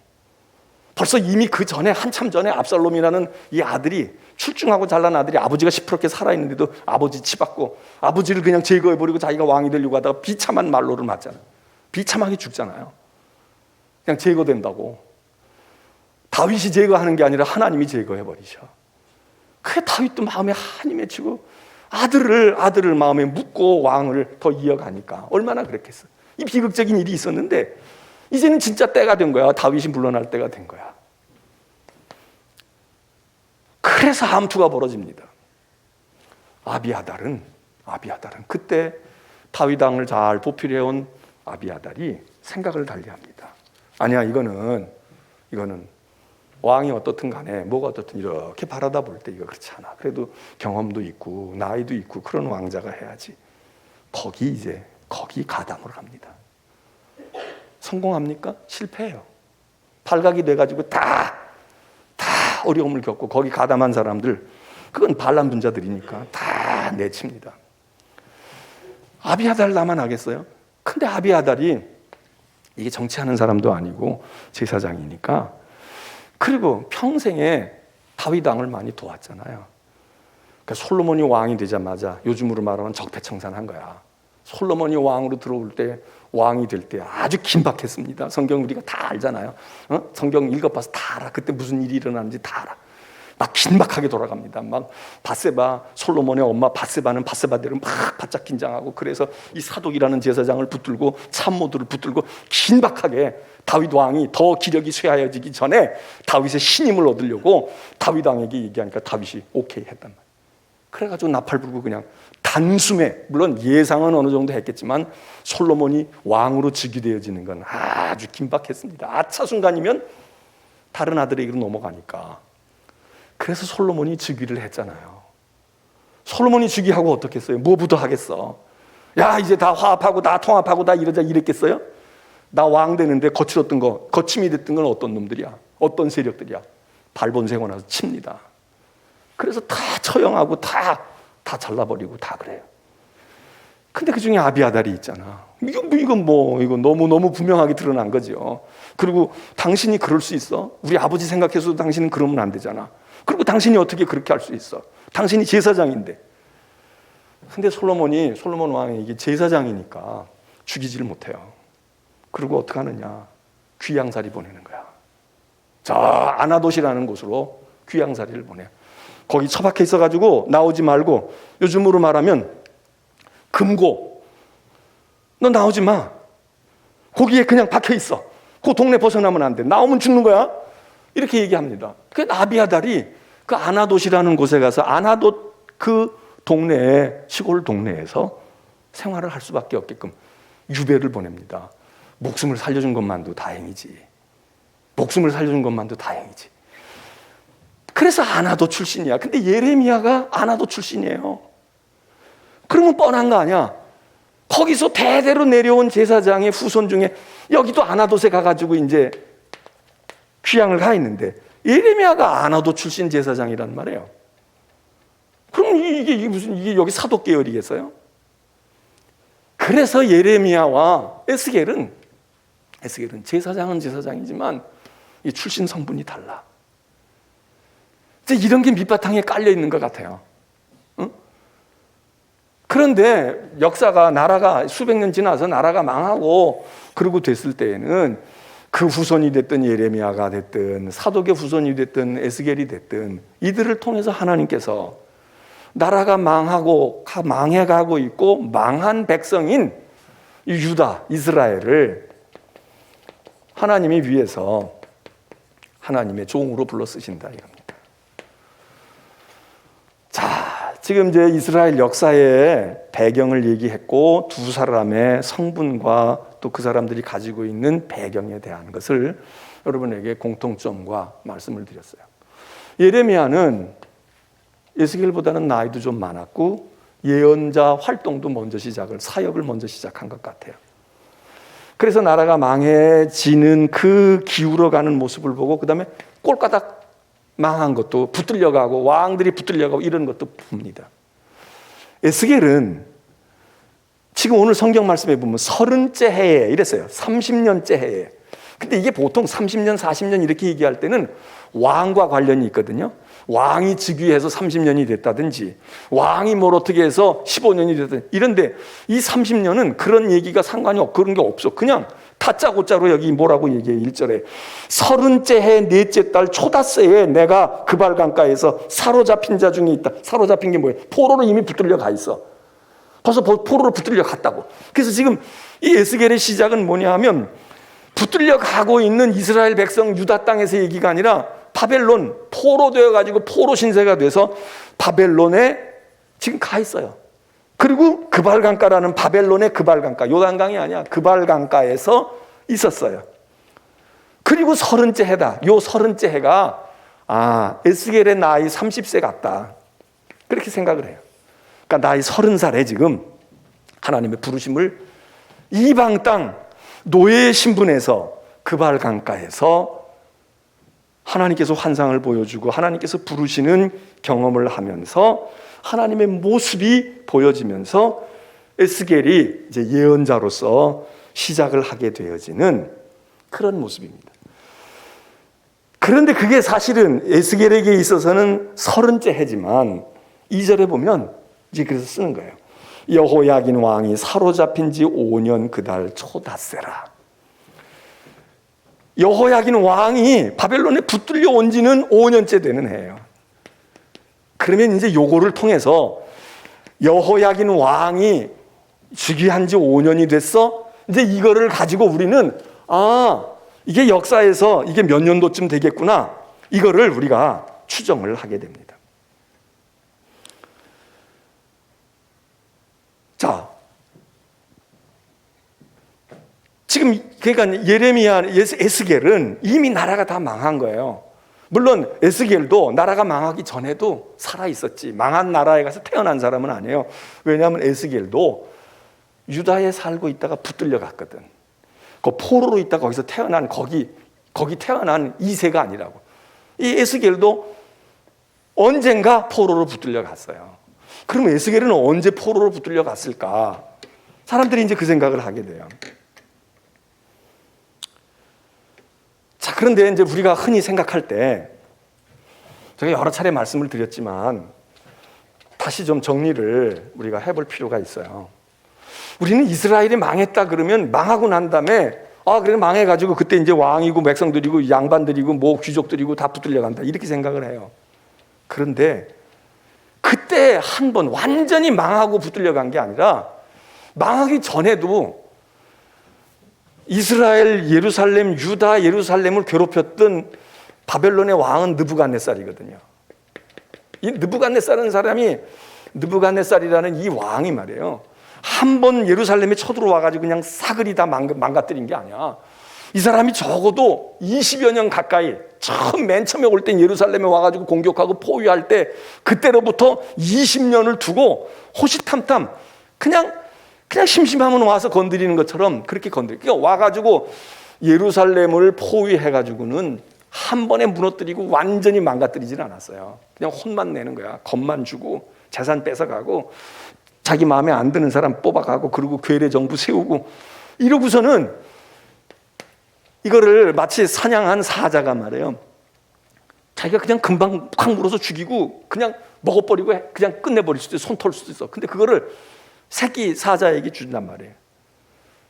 벌써 이미 그 전에 한참 전에 압살롬이라는 이 아들이 출중하고 잘난 아들이 아버지가 시퍼렇게 살아있는데도 아버지 치받고 아버지를 그냥 제거해버리고 자기가 왕이 되려고 하다가 비참한 말로를 맞잖아요. 비참하게 죽잖아요. 그냥 제거된다고. 다윗이 제거하는 게 아니라 하나님이 제거해버리셔. 그게 다윗도 마음에 한이 맺히고 아들을 마음에 묻고 왕을 더 이어가니까 얼마나 그랬겠어. 이 비극적인 일이 있었는데 이제는 진짜 때가 된 거야. 다윗이 물러날 때가 된 거야. 그래서 암투가 벌어집니다. 아비아달은 그때 다윗 왕을 잘 보필해온 아비아달이 생각을 달리합니다. 아니야, 이거는 왕이 어떻든 간에 뭐가 어떻든 이렇게 바라다 볼 때 이거 그렇지 않아. 그래도 경험도 있고 나이도 있고 그런 왕자가 해야지. 거기 가담을 합니다. 성공합니까? 실패해요. 발각이 돼가지고 다 어려움을 겪고 거기 가담한 사람들, 그건 반란 분자들이니까 다 내칩니다. 아비아달 나만 하겠어요? 근데 아비아달이 이게 정치하는 사람도 아니고 제사장이니까, 그리고 평생에 다윗 왕을 많이 도왔잖아요. 그러니까 솔로몬이 왕이 되자마자 요즘으로 말하면 적폐청산한 거야. 솔로몬이 왕으로 들어올 때, 왕이 될 때 아주 긴박했습니다. 성경 우리가 다 알잖아요. 성경 읽어봐서 다 알아. 그때 무슨 일이 일어나는지 다 알아. 막 긴박하게 돌아갑니다. 막 바세바, 솔로몬의 엄마 바세바는 바세바대로 막 바짝 긴장하고, 그래서 이 사독이라는 제사장을 붙들고 참모들을 붙들고 긴박하게 다윗 왕이 더 기력이 쇠하여지기 전에 다윗의 신임을 얻으려고 다윗 왕에게 얘기하니까 다윗이 오케이 했단 말이에요. 그래가지고 나팔 불고 그냥 단숨에, 물론 예상은 어느 정도 했겠지만 솔로몬이 왕으로 즉위되어지는 건 아주 긴박했습니다. 아차 순간이면 다른 아들에게로 넘어가니까. 그래서 솔로몬이 즉위를 했잖아요. 솔로몬이 즉위하고 어떻겠어요? 뭐부터 하겠어? 야, 이제 다 화합하고 다 통합하고 다 이러자 이랬겠어요? 나 왕 되는데 거칠었던 거, 거침이 됐던 건 어떤 놈들이야? 어떤 세력들이야? 발본세고 나서 칩니다. 그래서 다 처형하고 다 잘라버리고 다 그래요. 근데 그 중에 아비아달이 있잖아. 이건 너무 분명하게 드러난 거죠. 그리고 당신이 그럴 수 있어? 우리 아버지 생각해서도 당신은 그러면 안 되잖아. 그리고 당신이 어떻게 그렇게 할 수 있어? 당신이 제사장인데. 근데 솔로몬 왕이 이게 제사장이니까 죽이지를 못해요. 그리고 어떻게 하느냐? 귀양살이 보내는 거야. 저 아나돗이라는 곳으로 귀양살이를 보내요. 거기 처박혀 있어가지고 나오지 말고, 요즘으로 말하면 금고. 너 나오지 마. 거기에 그냥 박혀 있어. 그 동네 벗어나면 안 돼. 나오면 죽는 거야. 이렇게 얘기합니다. 그 아비아달이 그 아나돗이라는 곳에 가서 아나돗 그 동네에, 시골 동네에서 생활을 할 수밖에 없게끔 유배를 보냅니다. 목숨을 살려준 것만도 다행이지. 목숨을 살려준 것만도 다행이지. 그래서 아나돗 출신이야. 근데 예레미야가 아나돗 출신이에요. 그러면 뻔한 거 아니야? 거기서 대대로 내려온 제사장의 후손 중에 여기도 아나돗에 가가지고 이제 귀향을 가 있는데, 예레미야가 아나돗 출신 제사장이란 말이에요. 그럼 이게 여기 사독 계열이겠어요? 그래서 예레미야와 에스겔은 제사장은 제사장이지만 이 출신 성분이 달라. 이런 게 밑바탕에 깔려 있는 것 같아요. 응? 그런데 역사가, 나라가 수백 년 지나서 나라가 망하고 그러고 됐을 때에는 그 후손이 됐든 예레미야가 됐든 사독의 후손이 됐든 에스겔이 됐든 이들을 통해서 하나님께서 나라가 망하고 망해가고 있고 망한 백성인 유다, 이스라엘을 하나님이 위해서 하나님의 종으로 불러 쓰신다 이겁니다. 자, 지금 이제 이스라엘 역사의 배경을 얘기했고 두 사람의 성분과 또 그 사람들이 가지고 있는 배경에 대한 것을 여러분에게 공통점과 말씀을 드렸어요. 예레미야는 에스겔보다는 나이도 좀 많았고 예언자 활동도 사역을 먼저 시작한 것 같아요. 그래서 나라가 망해지는 그 기울어가는 모습을 보고 그 다음에 꼴까닥 망한 것도 붙들려가고 왕들이 붙들려가고 이런 것도 봅니다. 에스겔은 지금 오늘 성경 말씀에 보면 30째 해에 이랬어요. 30년째 해에. 근데 이게 보통 30년, 40년 이렇게 얘기할 때는 왕과 관련이 있거든요. 왕이 즉위해서 30년이 됐다든지 왕이 뭘 어떻게 해서 15년이 됐다든지 이런데 이 30년은 그런 얘기가 상관이 그런 게 없어. 그냥 다짜고짜로 여기 뭐라고 얘기해 1절에 30째 해 넷째 달 초닷새에 내가 그발 강가에서 사로잡힌 자 중에 있다. 사로잡힌 게 뭐예요? 포로로 이미 붙들려 가 있어. 벌써 포로로 붙들려 갔다고. 그래서 지금 이 에스겔의 시작은 뭐냐 하면 붙들려 가고 있는 이스라엘 백성 유다 땅에서 얘기가 아니라 바벨론, 포로 되어가지고 포로 신세가 돼서 바벨론에 지금 가 있어요. 그리고 그발강가라는 바벨론의 그발강가, 요단강이 아니야. 그발강가에서 있었어요. 그리고 30째 해다. 요 30째 해가 에스겔의 나이 30세 같다. 그렇게 생각을 해요. 그러니까 나이 30살에 지금 하나님의 부르심을 이방 땅 노예의 신분에서 그발강가에서 하나님께서 환상을 보여주고 하나님께서 부르시는 경험을 하면서 하나님의 모습이 보여지면서 에스겔이 이제 예언자로서 시작을 하게 되어지는 그런 모습입니다. 그런데 그게 사실은 에스겔에게 있어서는 30째 해지만 2절에 보면 이제 그래서 쓰는 거예요. 여호야긴 왕이 사로잡힌 지 5년 그달 초닷새라. 여호야긴 왕이 바벨론에 붙들려 온 지는 5년째 되는 해예요. 그러면 이제 요거를 통해서 여호야긴 왕이 즉위한 지 5년이 됐어? 이제 이거를 가지고 우리는 이게 역사에서 이게 몇 년도쯤 되겠구나. 이거를 우리가 추정을 하게 됩니다. 자, 지금 그러니까 예레미야, 에스겔은 이미 나라가 다 망한 거예요. 물론 에스겔도 나라가 망하기 전에도 살아 있었지. 망한 나라에 가서 태어난 사람은 아니에요. 왜냐하면 에스겔도 유다에 살고 있다가 붙들려 갔거든. 그 포로로 있다가 거기서 태어난 거기 태어난 2세가 아니라고. 이 에스겔도 언젠가 포로로 붙들려 갔어요. 그럼 에스겔은 언제 포로로 붙들려 갔을까? 사람들이 이제 그 생각을 하게 돼요. 자, 그런데 이제 우리가 흔히 생각할 때, 제가 여러 차례 말씀을 드렸지만 다시 좀 정리를 우리가 해볼 필요가 있어요. 우리는 이스라엘이 망했다 그러면 망하고 난 다음에 그래 망해가지고 그때 이제 왕이고 백성들이고 양반들이고 뭐 귀족들이고 다 붙들려 간다 이렇게 생각을 해요. 그런데 그때 한 번 완전히 망하고 붙들려 간 게 아니라 망하기 전에도 이스라엘, 예루살렘, 유다, 예루살렘을 괴롭혔던 바벨론의 왕은 느부갓네살이거든요. 이 느부갓네살이라는 사람이, 느부갓네살이라는 이 왕이 말이에요, 한 번 예루살렘에 쳐들어와가지고 그냥 사그리 다 망가뜨린 게 아니야. 이 사람이 적어도 20여 년 가까이, 맨 처음에 올 땐 예루살렘에 와가지고 공격하고 포위할 때 그때로부터 20년을 두고 호시탐탐 그냥 심심하면 와서 건드리는 것처럼 그렇게 그러니까 와가지고 예루살렘을 포위해가지고는 한 번에 무너뜨리고 완전히 망가뜨리지는 않았어요. 그냥 혼만 내는 거야. 겁만 주고 재산 뺏어가고 자기 마음에 안 드는 사람 뽑아가고 그리고 괴뢰 정부 세우고 이러고서는 이거를 마치 사냥한 사자가 말이에요, 자기가 그냥 금방 팍 물어서 죽이고 그냥 먹어버리고 그냥 끝내버릴 수도 있어. 손 털 수도 있어. 근데 그거를 새끼 사자에게 준단 말이에요.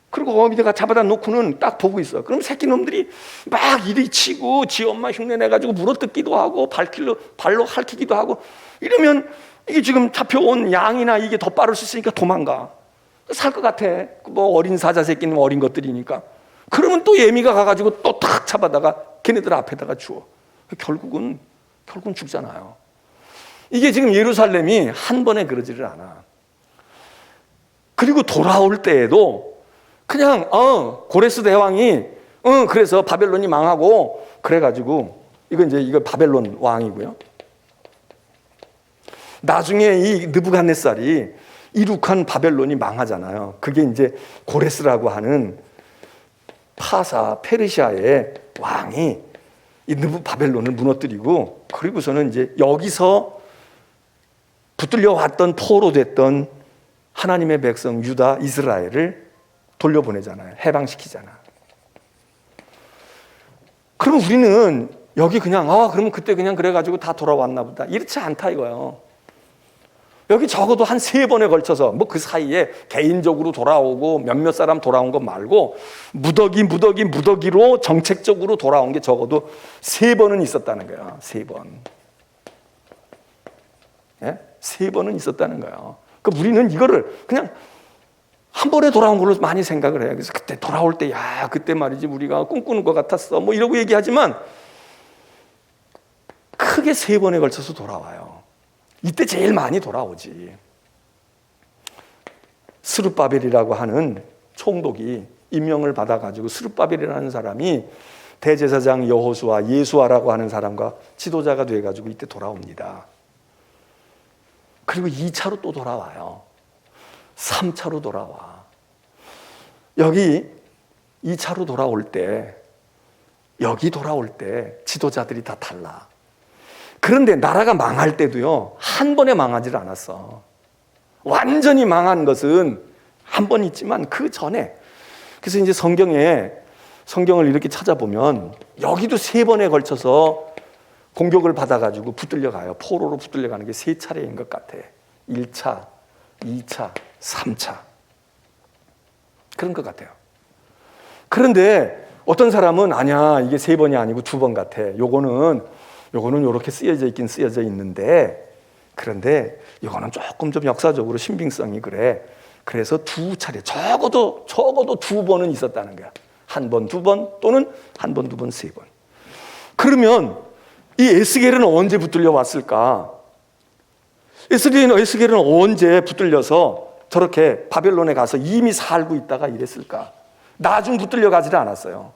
그리고 어미가 잡아다 놓고는 딱 보고 있어. 그럼 새끼 놈들이 막 이리 치고 지 엄마 흉내 내가지고 물어뜯기도 하고 발로 핥히기도 하고 이러면 이게 지금 잡혀온 양이나 이게 더 빠를 수 있으니까 도망가. 살 것 같아. 뭐 어린 사자 새끼는 어린 것들이니까. 그러면 또 예미가 가가지고 또 탁 잡아다가 걔네들 앞에다가 주워. 결국은 죽잖아요. 이게 지금 예루살렘이 한 번에 그러지를 않아. 그리고 돌아올 때에도 그냥 고레스 대왕이 그래서 바벨론이 망하고 그래가지고 이거 바벨론 왕이고요. 나중에 이 느부갓네살이 이룩한 바벨론이 망하잖아요. 그게 이제 고레스라고 하는 페르시아의 왕이 이 바벨론을 무너뜨리고 그리고서는 이제 여기서 붙들려 왔던 포로됐던 하나님의 백성 유다, 이스라엘을 돌려보내잖아요. 해방시키잖아. 그럼 우리는 여기 그냥 그러면 그때 그냥 그래가지고 다 돌아왔나 보다. 이렇지 않다 이거예요. 여기 적어도 한 3번에 걸쳐서 뭐 그 사이에 개인적으로 돌아오고 몇몇 사람 돌아온 것 말고 무더기로 정책적으로 돌아온 게 적어도 3번은 있었다는 거야. 3번. 예? 3번은 있었다는 거예요. 그러니까 우리는 이거를 그냥 한 번에 돌아온 걸로 많이 생각을 해요. 그래서 그때 돌아올 때 그때 말이지 우리가 꿈꾸는 것 같았어 뭐 이러고 얘기하지만 크게 3번에 걸쳐서 돌아와요. 이때 제일 많이 돌아오지. 스룹바벨이라고 하는 총독이 임명을 받아가지고 스룹바벨이라는 사람이 대제사장 여호수아, 예수아라고 하는 사람과 지도자가 돼가지고 이때 돌아옵니다. 그리고 2차로 또 돌아와요. 3차로 돌아와. 여기 2차로 돌아올 때, 여기 돌아올 때 지도자들이 다 달라. 그런데 나라가 망할 때도요, 한 번에 망하지 않았어. 완전히 망한 것은 한 번 있지만 그 전에. 그래서 이제 성경을 이렇게 찾아보면 여기도 3번에 걸쳐서 공격을 받아가지고 붙들려 가요. 포로로 붙들려 가는 게 3차례인 것 같아. 1차, 2차, 3차. 그런 것 같아요. 그런데 어떤 사람은 아니야, 이게 3번이 아니고 2번 같아. 요거는 이렇게 쓰여져 있긴 쓰여져 있는데, 그런데 이거는 조금 좀 역사적으로 신빙성이 그래. 그래서 2차례, 적어도 2번은 있었다는 거야. 1번, 2번 또는 1번, 2번, 3번. 그러면 이 에스겔은 언제 붙들려 왔을까? 에스겔은 언제 붙들려서 저렇게 바벨론에 가서 이미 살고 있다가 이랬을까? 나중 붙들려 가지를 않았어요.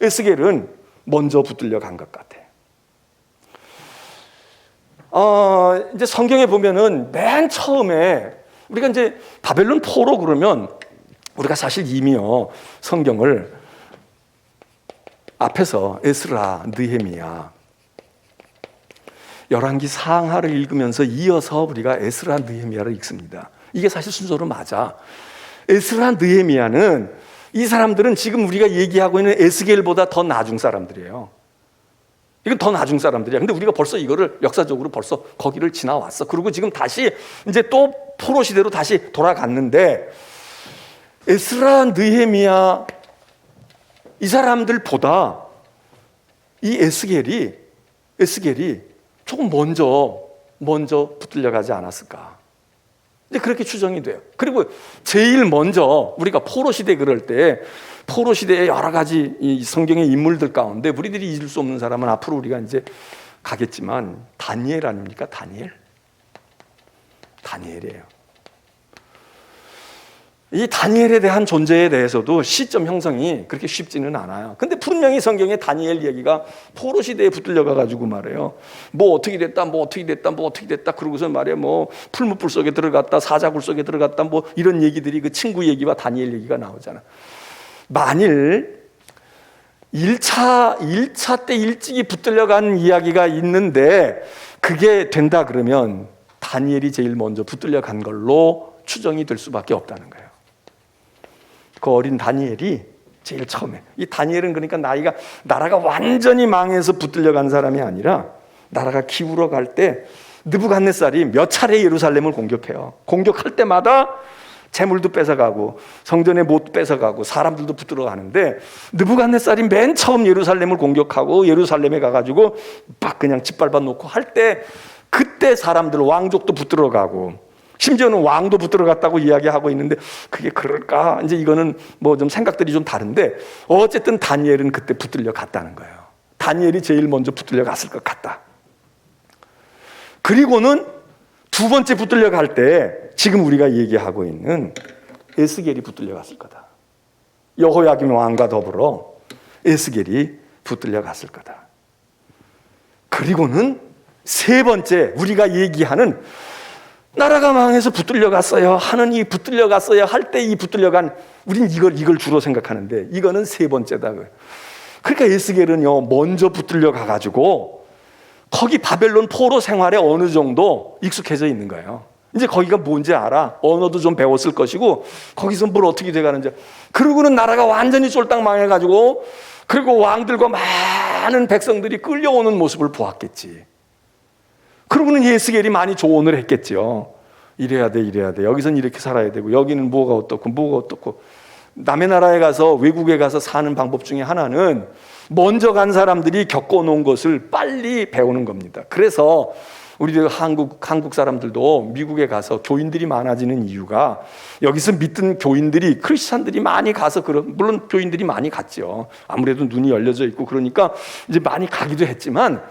에스겔은 먼저 붙들려 간 것 같아. 이제 성경에 보면은 맨 처음에 우리가 이제 바벨론 포로 그러면 우리가 사실 이미요 성경을 앞에서 에스라, 느헤미야, 열왕기 상하를 읽으면서 이어서 우리가 에스라, 느헤미야를 읽습니다. 이게 사실 순서로 맞아. 에스라, 느헤미야는 이 사람들은 지금 우리가 얘기하고 있는 에스겔보다 더 나중 사람들이에요. 이건 더 나중 사람들이야. 근데 우리가 벌써 이거를 역사적으로 벌써 거기를 지나왔어. 그리고 지금 다시 이제 또 포로 시대로 다시 돌아갔는데 에스라, 느헤미야 이 사람들보다 이 에스겔이 조금 먼저 붙들려 가지 않았을까. 이제 그렇게 추정이 돼요. 그리고 제일 먼저 우리가 포로 시대 그럴 때 포로 시대의 여러 가지 이 성경의 인물들 가운데 우리들이 잊을 수 없는 사람은 앞으로 우리가 이제 가겠지만 다니엘 아닙니까? 다니엘이에요. 이 다니엘에 대한 존재에 대해서도 시점 형성이 그렇게 쉽지는 않아요. 근데 분명히 성경에 다니엘 얘기가 포로 시대에 붙들려가 가지고 말해요. 뭐 어떻게 됐다 그러고서 말이야 뭐 풀무불 속에 들어갔다, 사자굴 속에 들어갔다, 뭐 이런 얘기들이 그 친구 얘기와 다니엘 얘기가 나오잖아. 만일 1차 때 일찍이 붙들려간 이야기가 있는데 그게 된다 그러면 다니엘이 제일 먼저 붙들려간 걸로 추정이 될 수밖에 없다는 거예요. 그 어린 다니엘이 제일 처음에, 이 다니엘은 그러니까 나라가 완전히 망해서 붙들려간 사람이 아니라 나라가 기울어 갈 때 느부갓네살이 몇 차례 예루살렘을 공격해요. 공격할 때마다 재물도 뺏어가고 성전의 못 뺏어가고 사람들도 붙들어 가는데 느부갓네살이 맨 처음 예루살렘을 공격하고 예루살렘에 가가지고 막 그냥 짓밟아 놓고 할 때 그때 사람들 왕족도 붙들어 가고 심지어는 왕도 붙들어 갔다고 이야기하고 있는데 그게 그럴까? 이제 이거는 뭐 좀 생각들이 좀 다른데 어쨌든 다니엘은 그때 붙들려 갔다는 거예요. 다니엘이 제일 먼저 붙들려 갔을 것 같다. 그리고는 두 번째 붙들려 갈 때 지금 우리가 얘기하고 있는 에스겔이 붙들려 갔을 거다. 여호야김 왕과 더불어 에스겔이 붙들려 갔을 거다. 그리고는 세 번째 우리가 얘기하는 나라가 망해서 붙들려 갔어요 하는 이 붙들려 갔어야 할 때 이 붙들려간 우린 이걸 주로 생각하는데 이거는 세 번째다. 그러니까 에스겔은요 먼저 붙들려 가가지고 거기 바벨론 포로 생활에 어느 정도 익숙해져 있는 거예요. 이제 거기가 뭔지 알아. 언어도 좀 배웠을 것이고 거기서 뭘 어떻게 돼가는지. 그러고는 나라가 완전히 쫄딱 망해가지고 그리고 왕들과 많은 백성들이 끌려오는 모습을 보았겠지. 그러고는 에스겔이 많이 조언을 했겠죠. 이래야 돼. 여기선 이렇게 살아야 되고 여기는 뭐가 어떻고 남의 나라에 가서 외국에 가서 사는 방법 중에 하나는 먼저 간 사람들이 겪어놓은 것을 빨리 배우는 겁니다. 그래서 우리들 한국 사람들도 미국에 가서 교인들이 많아지는 이유가 여기서 믿던 교인들이 크리스찬들이 많이 가서 물론 교인들이 많이 갔죠. 아무래도 눈이 열려져 있고 그러니까 이제 많이 가기도 했지만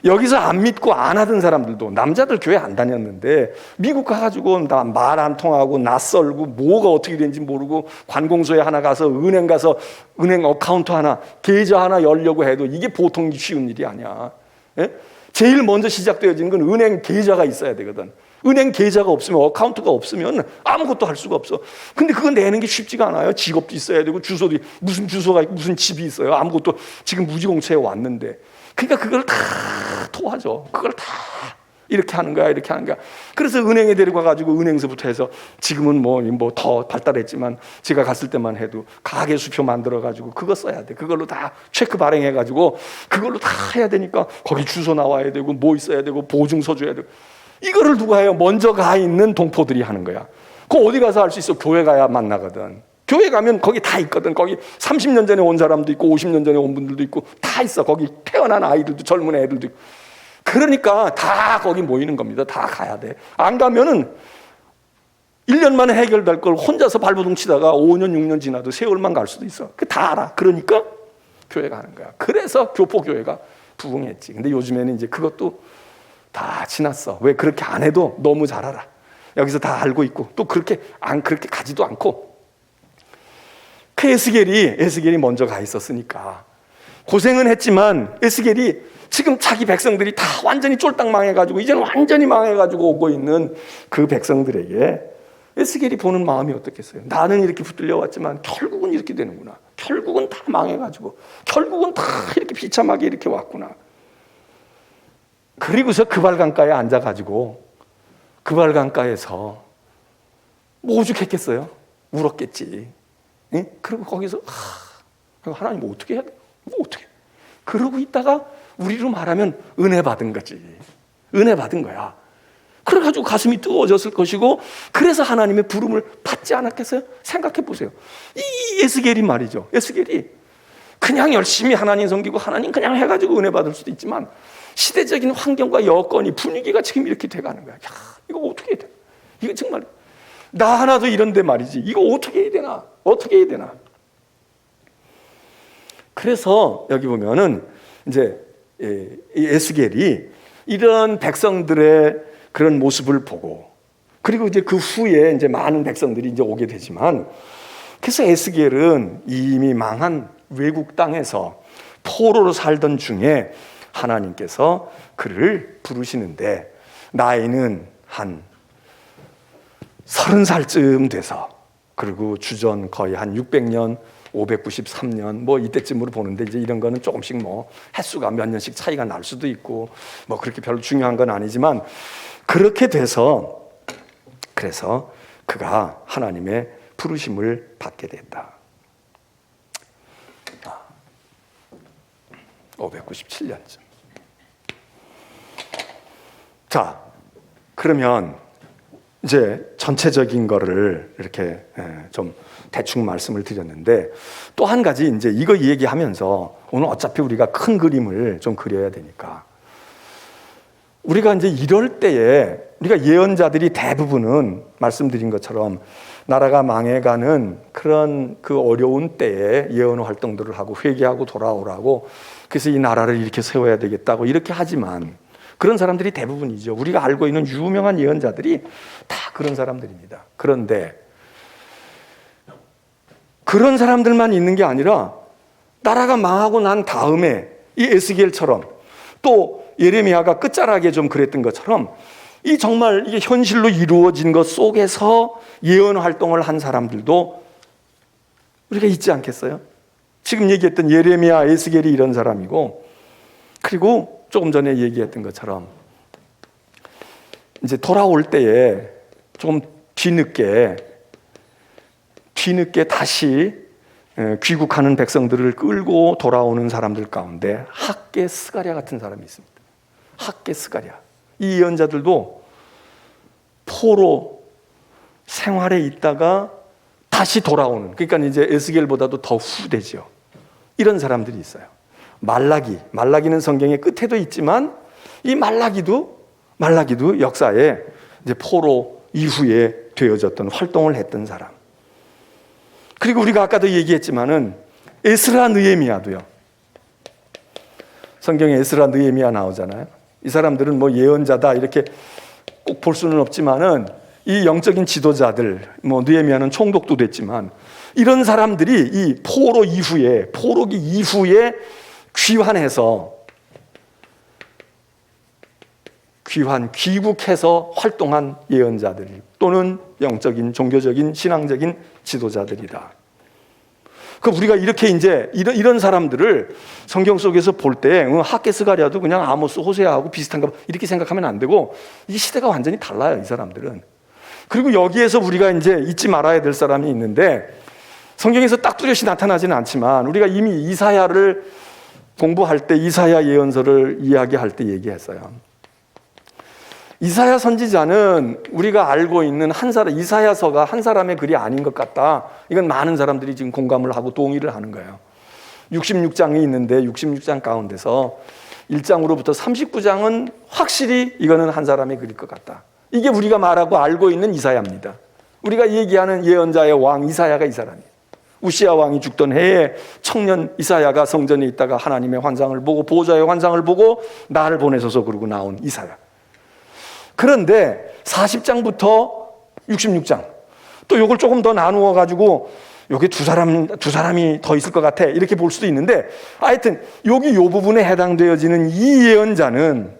여기서 안 믿고 안 하던 사람들도 남자들 교회 안 다녔는데 미국 가가지고 말 안 통하고 낯설고 뭐가 어떻게 되는지 모르고 관공서에 하나 가서 은행 어카운트 하나 계좌 하나 열려고 해도 이게 보통 쉬운 일이 아니야. 예? 제일 먼저 시작되어지는 건 은행 계좌가 있어야 되거든. 은행 계좌가 없으면 어카운트가 없으면 아무것도 할 수가 없어. 근데 그거 내는 게 쉽지가 않아요. 직업도 있어야 되고 주소도 무슨 주소가 있고 무슨 집이 있어요. 아무것도 지금 무지공채에 왔는데 그러니까 그걸 다 도와줘. 그걸 다 이렇게 하는 거야. 그래서 은행에 데리고 가가지고 은행서부터 해서 지금은 뭐 더 발달했지만 제가 갔을 때만 해도 가계 수표 만들어가지고 그거 써야 돼. 그걸로 다 체크 발행해가지고 그걸로 다 해야 되니까 거기 주소 나와야 되고 뭐 있어야 되고 보증서 줘야 되고 이거를 누가 해요? 먼저 가 있는 동포들이 하는 거야. 그거 어디 가서 할 수 있어? 교회 가야 만나거든. 교회 가면 거기 다 있거든. 거기 30년 전에 온 사람도 있고 50년 전에 온 분들도 있고 다 있어. 거기 태어난 아이들도 젊은 애들도 있고. 그러니까 다 거기 모이는 겁니다. 다 가야 돼. 안 가면은 1년 만에 해결될 걸 혼자서 발버둥 치다가 5년 6년 지나도 세월만 갈 수도 있어. 그 다 알아. 그러니까 교회 가는 거야. 그래서 교포교회가 부흥했지. 근데 요즘에는 이제 그것도 다 지났어. 왜 그렇게 안 해도 너무 잘 알아. 여기서 다 알고 있고 또 그렇게 가지도 않고. 그 에스겔이 먼저 가 있었으니까 고생은 했지만 에스겔이 지금 자기 백성들이 다 완전히 쫄딱 망해가지고 이제는 완전히 망해가지고 오고 있는 그 백성들에게 에스겔이 보는 마음이 어떻겠어요? 나는 이렇게 붙들려 왔지만 결국은 이렇게 되는구나. 결국은 다 망해가지고 결국은 다 이렇게 비참하게 이렇게 왔구나. 그리고서 그발강가에 앉아가지고 그발강가에서 뭐 오죽했겠어요? 울었겠지. 예? 그리고 거기서 하나님 뭐 어떻게 해야 돼? 뭐 어떻게? 그러고 있다가 우리로 말하면 은혜 받은 거지. 은혜 받은 거야. 그래가지고 가슴이 뜨거워졌을 것이고 그래서 하나님의 부름을 받지 않았겠어요? 생각해 보세요. 이 에스겔이 말이죠. 에스겔이 그냥 열심히 하나님 섬기고 하나님 그냥 해가지고 은혜 받을 수도 있지만 시대적인 환경과 여건이 분위기가 지금 이렇게 돼가는 거야. 야, 이거 어떻게 해야 돼? 이거 정말 나 하나도 이런데 말이지. 이거 어떻게 해야 되나? 어떻게 해야 되나? 그래서 여기 보면은 이제 이 에스겔이 이런 백성들의 그런 모습을 보고 그리고 이제 그 후에 이제 많은 백성들이 이제 오게 되지만 그래서 에스겔은 이미 망한 외국 땅에서 포로로 살던 중에 하나님께서 그를 부르시는데 나이는 한 30살쯤 돼서 그리고 주전 거의 한 600년 593년 뭐 이때쯤으로 보는데 이제 이런 거는 조금씩 뭐 횟수가 몇 년씩 차이가 날 수도 있고 뭐 그렇게 별로 중요한 건 아니지만 그렇게 돼서 그래서 그가 하나님의 부르심을 받게 됐다. 597년쯤. 자, 그러면 이제 전체적인 거를 이렇게 좀 대충 말씀을 드렸는데 또 한 가지 이제 이거 얘기하면서 오늘 어차피 우리가 큰 그림을 좀 그려야 되니까 우리가 이제 이럴 때에 우리가 예언자들이 대부분은 말씀드린 것처럼 나라가 망해가는 그런 그 어려운 때에 예언 활동들을 하고 회개하고 돌아오라고 그래서 이 나라를 이렇게 세워야 되겠다고 이렇게 하지만 그런 사람들이 대부분이죠. 우리가 알고 있는 유명한 예언자들이 다 그런 사람들입니다. 그런데 그런 사람들만 있는 게 아니라 나라가 망하고 난 다음에 이 에스겔처럼 또 예레미야가 끝자락에 좀 그랬던 것처럼 이 정말 이게 현실로 이루어진 것 속에서 예언 활동을 한 사람들도 우리가 있지 않겠어요? 지금 얘기했던 예레미야, 에스겔이 이런 사람이고 그리고 조금 전에 얘기했던 것처럼 이제 돌아올 때에 좀 뒤늦게 다시 귀국하는 백성들을 끌고 돌아오는 사람들 가운데 학개 스가랴 같은 사람이 있습니다. 학개 스가랴. 이 예언자들도 포로 생활에 있다가 다시 돌아오는, 그러니까 이제 에스겔보다도 더 후대죠. 이런 사람들이 있어요. 말라기는 성경의 끝에도 있지만 이 말라기도 역사에 이제 포로 이후에 되어졌던 활동을 했던 사람. 그리고 우리가 아까도 얘기했지만은 에스라 느헤미야도요. 성경에 에스라 느헤미야 나오잖아요. 이 사람들은 뭐 예언자다 이렇게 꼭 볼 수는 없지만은 이 영적인 지도자들, 뭐 느헤미야는 총독도 됐지만 이런 사람들이 이 포로기 이후에 귀국해서 활동한 예언자들 또는 영적인 종교적인 신앙적인 지도자들이다. 그 우리가 이렇게 이제 이런 사람들을 성경 속에서 볼 때 학개 스가랴도 그냥 아모스 호세아하고 비슷한가 이렇게 생각하면 안 되고 이 시대가 완전히 달라요, 이 사람들은. 그리고 여기에서 우리가 이제 잊지 말아야 될 사람이 있는데 성경에서 딱 뚜렷이 나타나지는 않지만 우리가 이미 이사야를 공부할 때 이사야 예언서를 이야기할 때 얘기했어요. 이사야 선지자는 우리가 알고 있는 이사야서가 한 사람의 글이 아닌 것 같다. 이건 많은 사람들이 지금 공감을 하고 동의를 하는 거예요. 66장이 있는데 66장 가운데서 1장으로부터 39장은 확실히 이거는 한 사람의 글일 것 같다. 이게 우리가 말하고 알고 있는 이사야입니다. 우리가 얘기하는 예언자의 왕 이사야가 이 사람이에요. 우시야 왕이 죽던 해에 청년 이사야가 성전에 있다가 하나님의 환상을 보고 보호자의 환상을 보고 나를 보내소서 그러고 나온 이사야. 그런데 40장부터 66장 또 이걸 조금 더 나누어 가지고 여기 두 사람이 더 있을 것 같아. 이렇게 볼 수도 있는데, 하여튼 여기 요 부분에 해당되어지는 이 예언자는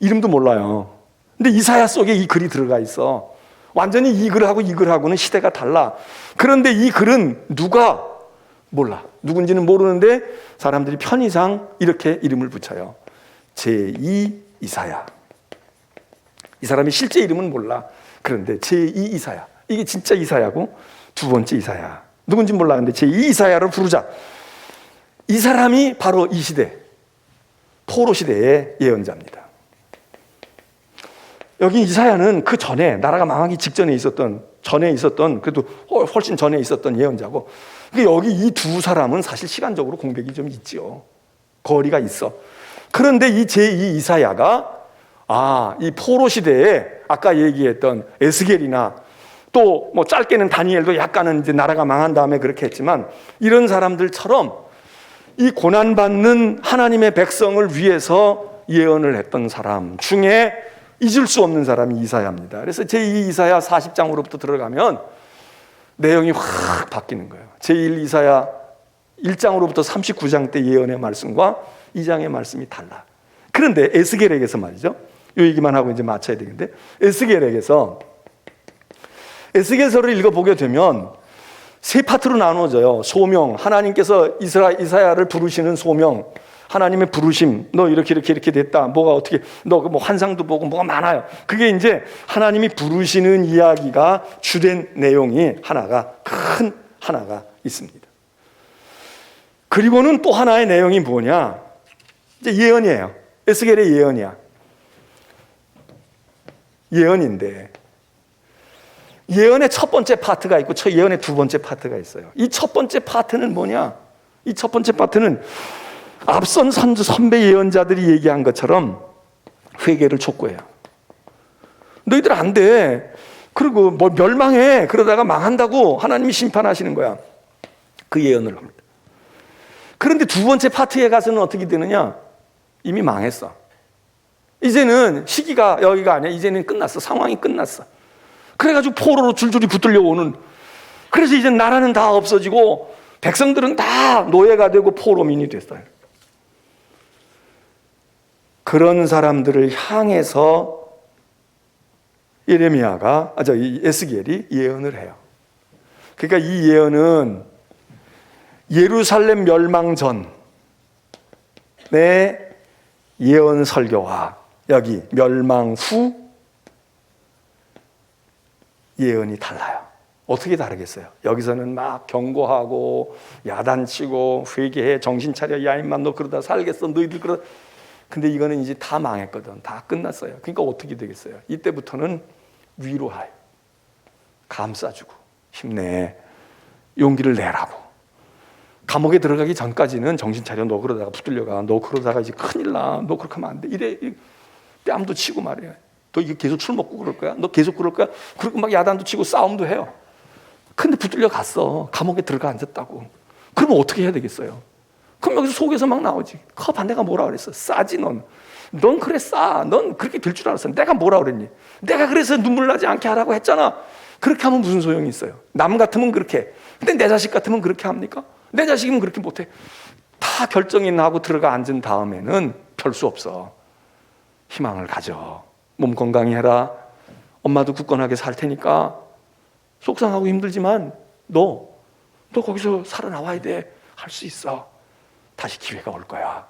이름도 몰라요. 근데 이사야 속에 이 글이 들어가 있어. 완전히 이 글하고 이 글하고는 시대가 달라. 그런데 이 글은 누가 몰라. 누군지는 모르는데 사람들이 편의상 이렇게 이름을 붙여요. 제2 이사야. 이 사람이 실제 이름은 몰라. 그런데 제2 이사야. 이게 진짜 이사야고 두 번째 이사야. 누군지 몰라. 근데 제2 이사야를 부르자. 이 사람이 바로 이 시대, 포로 시대의 예언자입니다. 여기 이사야는 그 전에, 나라가 망하기 직전에 있었던, 그래도 훨씬 전에 있었던 예언자고, 여기 이 두 사람은 사실 시간적으로 공백이 좀 있지요. 거리가 있어. 그런데 이 제2 이사야가 이 포로 시대에 아까 얘기했던 에스겔이나 또 뭐 짧게는 다니엘도 약간은 이제 나라가 망한 다음에 그렇게 했지만, 이런 사람들처럼 이 고난받는 하나님의 백성을 위해서 예언을 했던 사람 중에 잊을 수 없는 사람이 이사야입니다. 그래서 제2 이사야 40장으로부터 들어가면 내용이 확 바뀌는 거예요. 제1 이사야 1장으로부터 39장 때 예언의 말씀과 2장의 말씀이 달라. 그런데 에스겔에게서 말이죠. 이 얘기만 하고 이제 마쳐야 되는데, 에스겔서를 읽어보게 되면 세 파트로 나누어져요. 소명, 하나님께서 이사야를 부르시는 소명, 하나님의 부르심, 너 이렇게 됐다. 뭐가 어떻게, 너 뭐 환상도 보고 뭐가 많아요. 그게 이제 하나님이 부르시는 이야기가 주된 내용이 큰 하나가 있습니다. 그리고는 또 하나의 내용이 뭐냐? 이제 예언이에요. 에스겔의 예언이야. 예언인데, 예언의 첫 번째 파트가 있고 예언의 두 번째 파트가 있어요. 이 첫 번째 파트는 뭐냐? 이 첫 번째 파트는 앞선 선배 예언자들이 얘기한 것처럼 회개를 촉구해요. 너희들 안 돼. 그리고 뭐 멸망해. 그러다가 망한다고 하나님이 심판하시는 거야. 그 예언을 합니다. 그런데 두 번째 파트에 가서는 어떻게 되느냐? 이미 망했어. 이제는 시기가 여기가 아니야. 이제는 끝났어. 상황이 끝났어. 그래가지고 포로로 줄줄이 붙들려 오는. 그래서 이제 나라는 다 없어지고 백성들은 다 노예가 되고 포로민이 됐어요. 그런 사람들을 향해서 에스겔이 예언을 해요. 그러니까 이 예언은 예루살렘 멸망 전의 예언 설교와 여기 멸망 후 예언이 달라요. 어떻게 다르겠어요? 여기서는 막 경고하고 야단치고 회개해, 정신 차려, 야 임마 너 그러다 살겠어, 너희들 그러다. 근데 이거는 이제 다 망했거든. 다 끝났어요. 그러니까 어떻게 되겠어요? 이때부터는 위로하여, 감싸주고, 힘내, 용기를 내라고. 감옥에 들어가기 전까지는 정신 차려, 너 그러다가 붙들려가, 너 그러다가 이제 큰일 나, 너 그렇게 하면 안 돼. 이래 뺨도 치고 말이야. 너 이거 계속 술 먹고 그럴 거야? 너 계속 그럴 거야? 그리고 막 야단도 치고 싸움도 해요. 근데 붙들려 갔어. 감옥에 들어가 앉았다고. 그러면 어떻게 해야 되겠어요? 그럼 여기서 속에서 막 나오지. 내가 뭐라 그랬어? 싸지 넌. 넌 그래 싸. 넌 그렇게 될 줄 알았어. 내가 뭐라 그랬니? 내가 그래서 눈물 나지 않게 하라고 했잖아. 그렇게 하면 무슨 소용이 있어요? 남 같으면 그렇게 해. 근데 내 자식 같으면 그렇게 합니까? 내 자식이면 그렇게 못해. 다 결정이 나고 들어가 앉은 다음에는 별 수 없어. 희망을 가져. 몸 건강히 해라. 엄마도 굳건하게 살 테니까. 속상하고 힘들지만 너 거기서 살아나와야 돼. 할 수 있어. 다시 기회가 올 거야.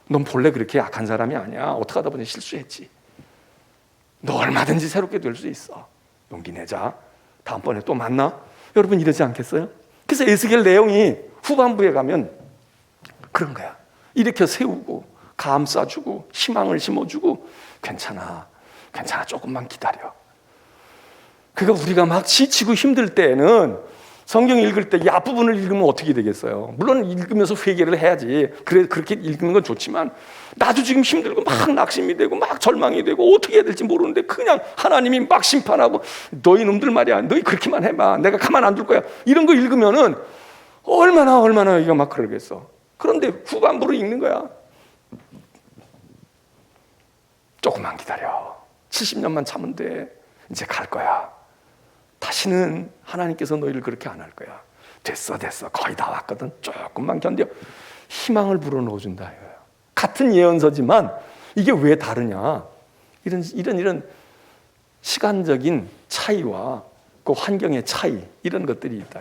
넌 본래 그렇게 약한 사람이 아니야. 어떻게 하다 보니 실수했지. 너 얼마든지 새롭게 될 수 있어. 용기 내자. 다음번에 또 만나. 여러분 이러지 않겠어요? 그래서 에스겔 내용이 후반부에 가면 그런 거야. 일으켜 세우고 감싸주고 희망을 심어주고 괜찮아 조금만 기다려. 그러니까 우리가 막 지치고 힘들 때는 성경 읽을 때 이 앞부분을 읽으면 어떻게 되겠어요? 물론 읽으면서 회개를 해야지. 그렇게 읽는 건 좋지만 나도 지금 힘들고 막 낙심이 되고 막 절망이 되고 어떻게 해야 될지 모르는데 그냥 하나님이 막 심판하고 너희 놈들 말이야. 너희 그렇게만 해봐. 내가 가만 안 둘 거야. 이런 거 읽으면은 얼마나 이거 막 그러겠어. 그런데 후반부로 읽는 거야. 조금만 기다려. 70년만 참으면 돼. 이제 갈 거야. 다시는 하나님께서 너희를 그렇게 안 할 거야. 됐어 거의 다 왔거든. 조금만 견뎌. 희망을 불어넣어준다 이거예요. 같은 예언서지만 이게 왜 다르냐? 이런 시간적인 차이와 그 환경의 차이, 이런 것들이 있다.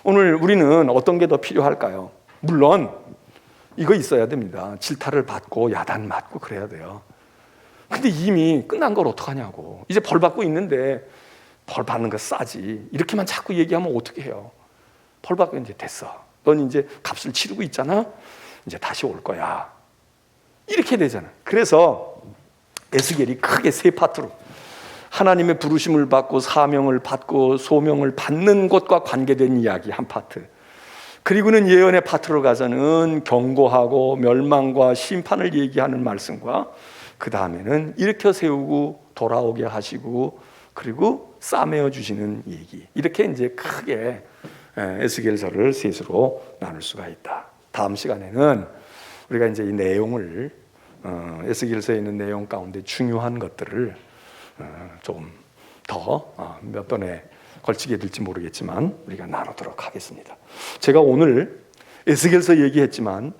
오늘 우리는 어떤 게 더 필요할까요? 물론 이거 있어야 됩니다. 질타를 받고 야단 맞고 그래야 돼요. 근데 이미 끝난 걸 어떡하냐고. 이제 벌 받고 있는데 벌 받는 거 싸지. 이렇게만 자꾸 얘기하면 어떻게 해요? 벌 받고 이제 됐어. 넌 이제 값을 치르고 있잖아. 이제 다시 올 거야. 이렇게 되잖아. 그래서 에스겔이 크게 세 파트로 하나님의 부르심을 받고 사명을 받고 소명을 받는 것과 관계된 이야기 한 파트, 그리고는 예언의 파트로 가서는 경고하고 멸망과 심판을 얘기하는 말씀과 그 다음에는 일으켜 세우고 돌아오게 하시고 그리고 싸매어 주시는 얘기, 이렇게 이제 크게 에스겔서를 셋으로 나눌 수가 있다. 다음 시간에는 우리가 이제 이 내용을 에스겔서에 있는 내용 가운데 중요한 것들을 조금 더 몇 번에 걸치게 될지 모르겠지만 우리가 나누도록 하겠습니다. 제가 오늘 에스겔서 얘기했지만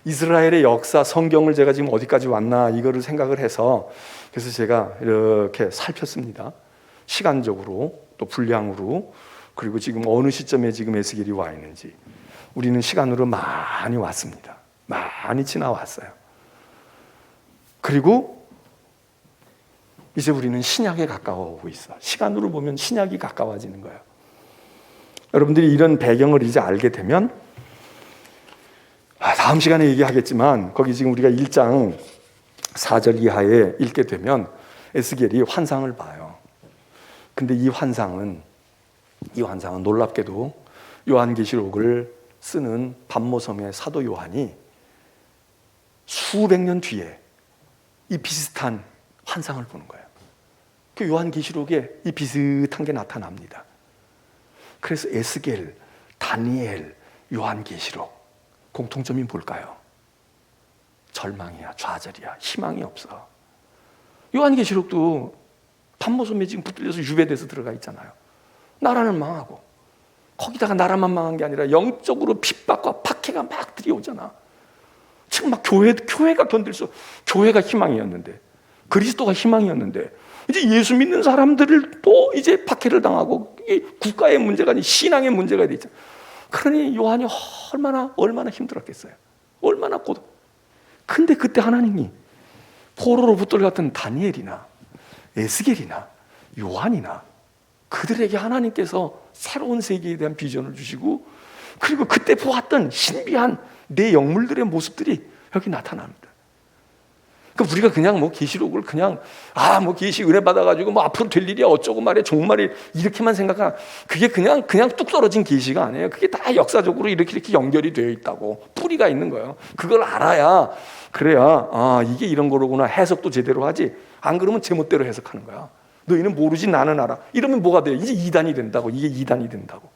이스라엘의 역사, 성경을 제가 지금 어디까지 왔나 이거를 생각을 해서 그래서 제가 이렇게 살폈습니다. 시간적으로 또 분량으로, 그리고 지금 어느 시점에 지금 에스겔이 와 있는지. 우리는 시간으로 많이 왔습니다. 많이 지나왔어요. 그리고 이제 우리는 신약에 가까워오고 있어. 시간으로 보면 신약이 가까워지는 거예요. 여러분들이 이런 배경을 이제 알게 되면 다음 시간에 얘기하겠지만 거기 지금 우리가 1장 4절 이하에 읽게 되면 에스겔이 환상을 봐요. 근데 이 환상은 놀랍게도 요한계시록을 쓰는 반모섬의 사도 요한이 수백 년 뒤에 이 비슷한 환상을 보는 거예요. 그 요한계시록에 이 비슷한 게 나타납니다. 그래서 에스겔, 다니엘, 요한계시록 공통점이 뭘까요? 절망이야, 좌절이야, 희망이 없어. 요한계시록도 반모섬에 지금 붙들려서 유배돼서 들어가 있잖아요. 나라는 망하고 거기다가 나라만 망한 게 아니라 영적으로 핍박과 박해가 막 들이오잖아. 지금 막 교회가 견딜 수, 교회가 희망이었는데, 그리스도가 희망이었는데 이제 예수 믿는 사람들을 또 이제 박해를 당하고 국가의 문제가 아니라 신앙의 문제가 되죠. 그러니 요한이 얼마나 힘들었겠어요. 얼마나 고독. 근데 그때 하나님이 포로로 붙들렸던 다니엘이나 에스겔이나 요한이나 그들에게 하나님께서 새로운 세계에 대한 비전을 주시고, 그리고 그때 보았던 신비한 내 영물들의 모습들이 여기 나타납니다. 그러니까 우리가 그냥 뭐 계시록을 그냥 계시 은혜 받아가지고 뭐 앞으로 될 일이야 어쩌고 말이야 종말이 이렇게만 생각하면 그게 그냥 뚝 떨어진 계시가 아니에요. 그게 다 역사적으로 이렇게 연결이 되어 있다고, 뿌리가 있는 거예요. 그걸 알아야, 그래야 이게 이런 거로구나 해석도 제대로 하지. 안 그러면 제멋대로 해석하는 거야. 너희는 모르지 나는 알아. 이러면 뭐가 돼? 이제 이단이 된다고. 이게 이단이 된다고.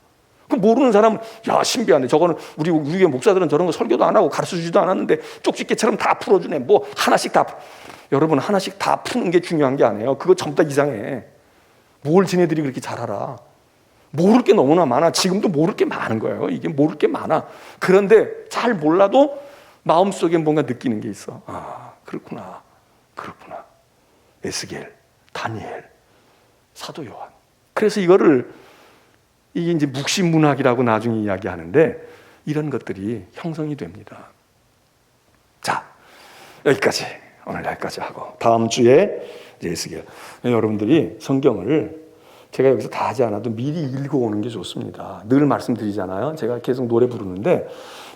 그 모르는 사람은 야 신비하네. 저거는 우리의 목사들은 저런 거 설교도 안 하고 가르쳐주지도 않았는데 쪽집게처럼 다 풀어주네. 뭐 하나씩 다 여러분 하나씩 다 푸는 게 중요한 게 아니에요. 그거 전부 다 이상해. 뭘 지네들이 그렇게 잘 알아? 모를 게 너무나 많아. 지금도 모를 게 많은 거예요. 이게 모를 게 많아. 그런데 잘 몰라도 마음속에 뭔가 느끼는 게 있어. 그렇구나. 에스겔, 다니엘, 사도 요한. 그래서 이게 이제 묵시문학이라고 나중에 이야기하는데 이런 것들이 형성이 됩니다. 자, 오늘 여기까지 하고 다음 주에 이제 에스겔. 여러분들이 성경을 제가 여기서 다 하지 않아도 미리 읽어오는 게 좋습니다. 늘 말씀드리잖아요. 제가 계속 노래 부르는데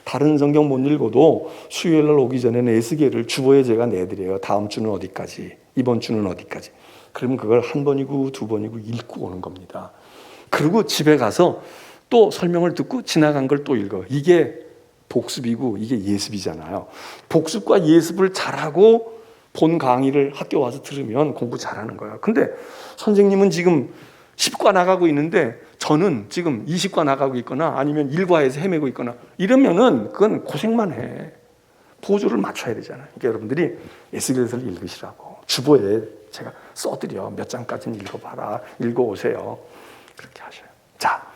다른 성경 못 읽어도 수요일 날 오기 전에는 에스겔을 주보에 제가 내드려요. 다음 주는 어디까지, 이번 주는 어디까지. 그러면 그걸 한 번이고 두 번이고 읽고 오는 겁니다. 그리고 집에 가서 또 설명을 듣고 지나간 걸 또 읽어. 이게 복습이고 이게 예습이잖아요. 복습과 예습을 잘하고 본 강의를 학교 와서 들으면 공부 잘하는 거야. 근데 선생님은 지금 10과 나가고 있는데 저는 지금 20과 나가고 있거나 아니면 1과에서 헤매고 있거나 이러면은 그건 고생만 해. 보조를 맞춰야 되잖아요. 그러니까 여러분들이 에스겔서를 읽으시라고. 주보에 제가 써드려. 몇 장까지는 읽어봐라. 읽어오세요. 그렇게 하셔요. 자,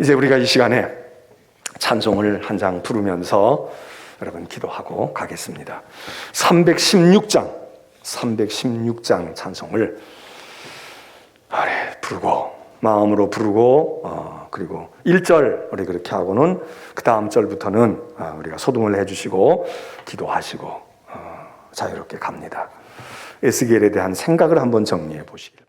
이제 우리가 이 시간에 찬송을 한 장 부르면서 여러분 기도하고 가겠습니다. 316장 찬송을 부르고 마음으로 부르고 그리고 1절 우리 그렇게 하고는 그 다음 절부터는 우리가 소동을 해주시고 기도하시고 자유롭게 갑니다. 에스겔에 대한 생각을 한번 정리해 보시길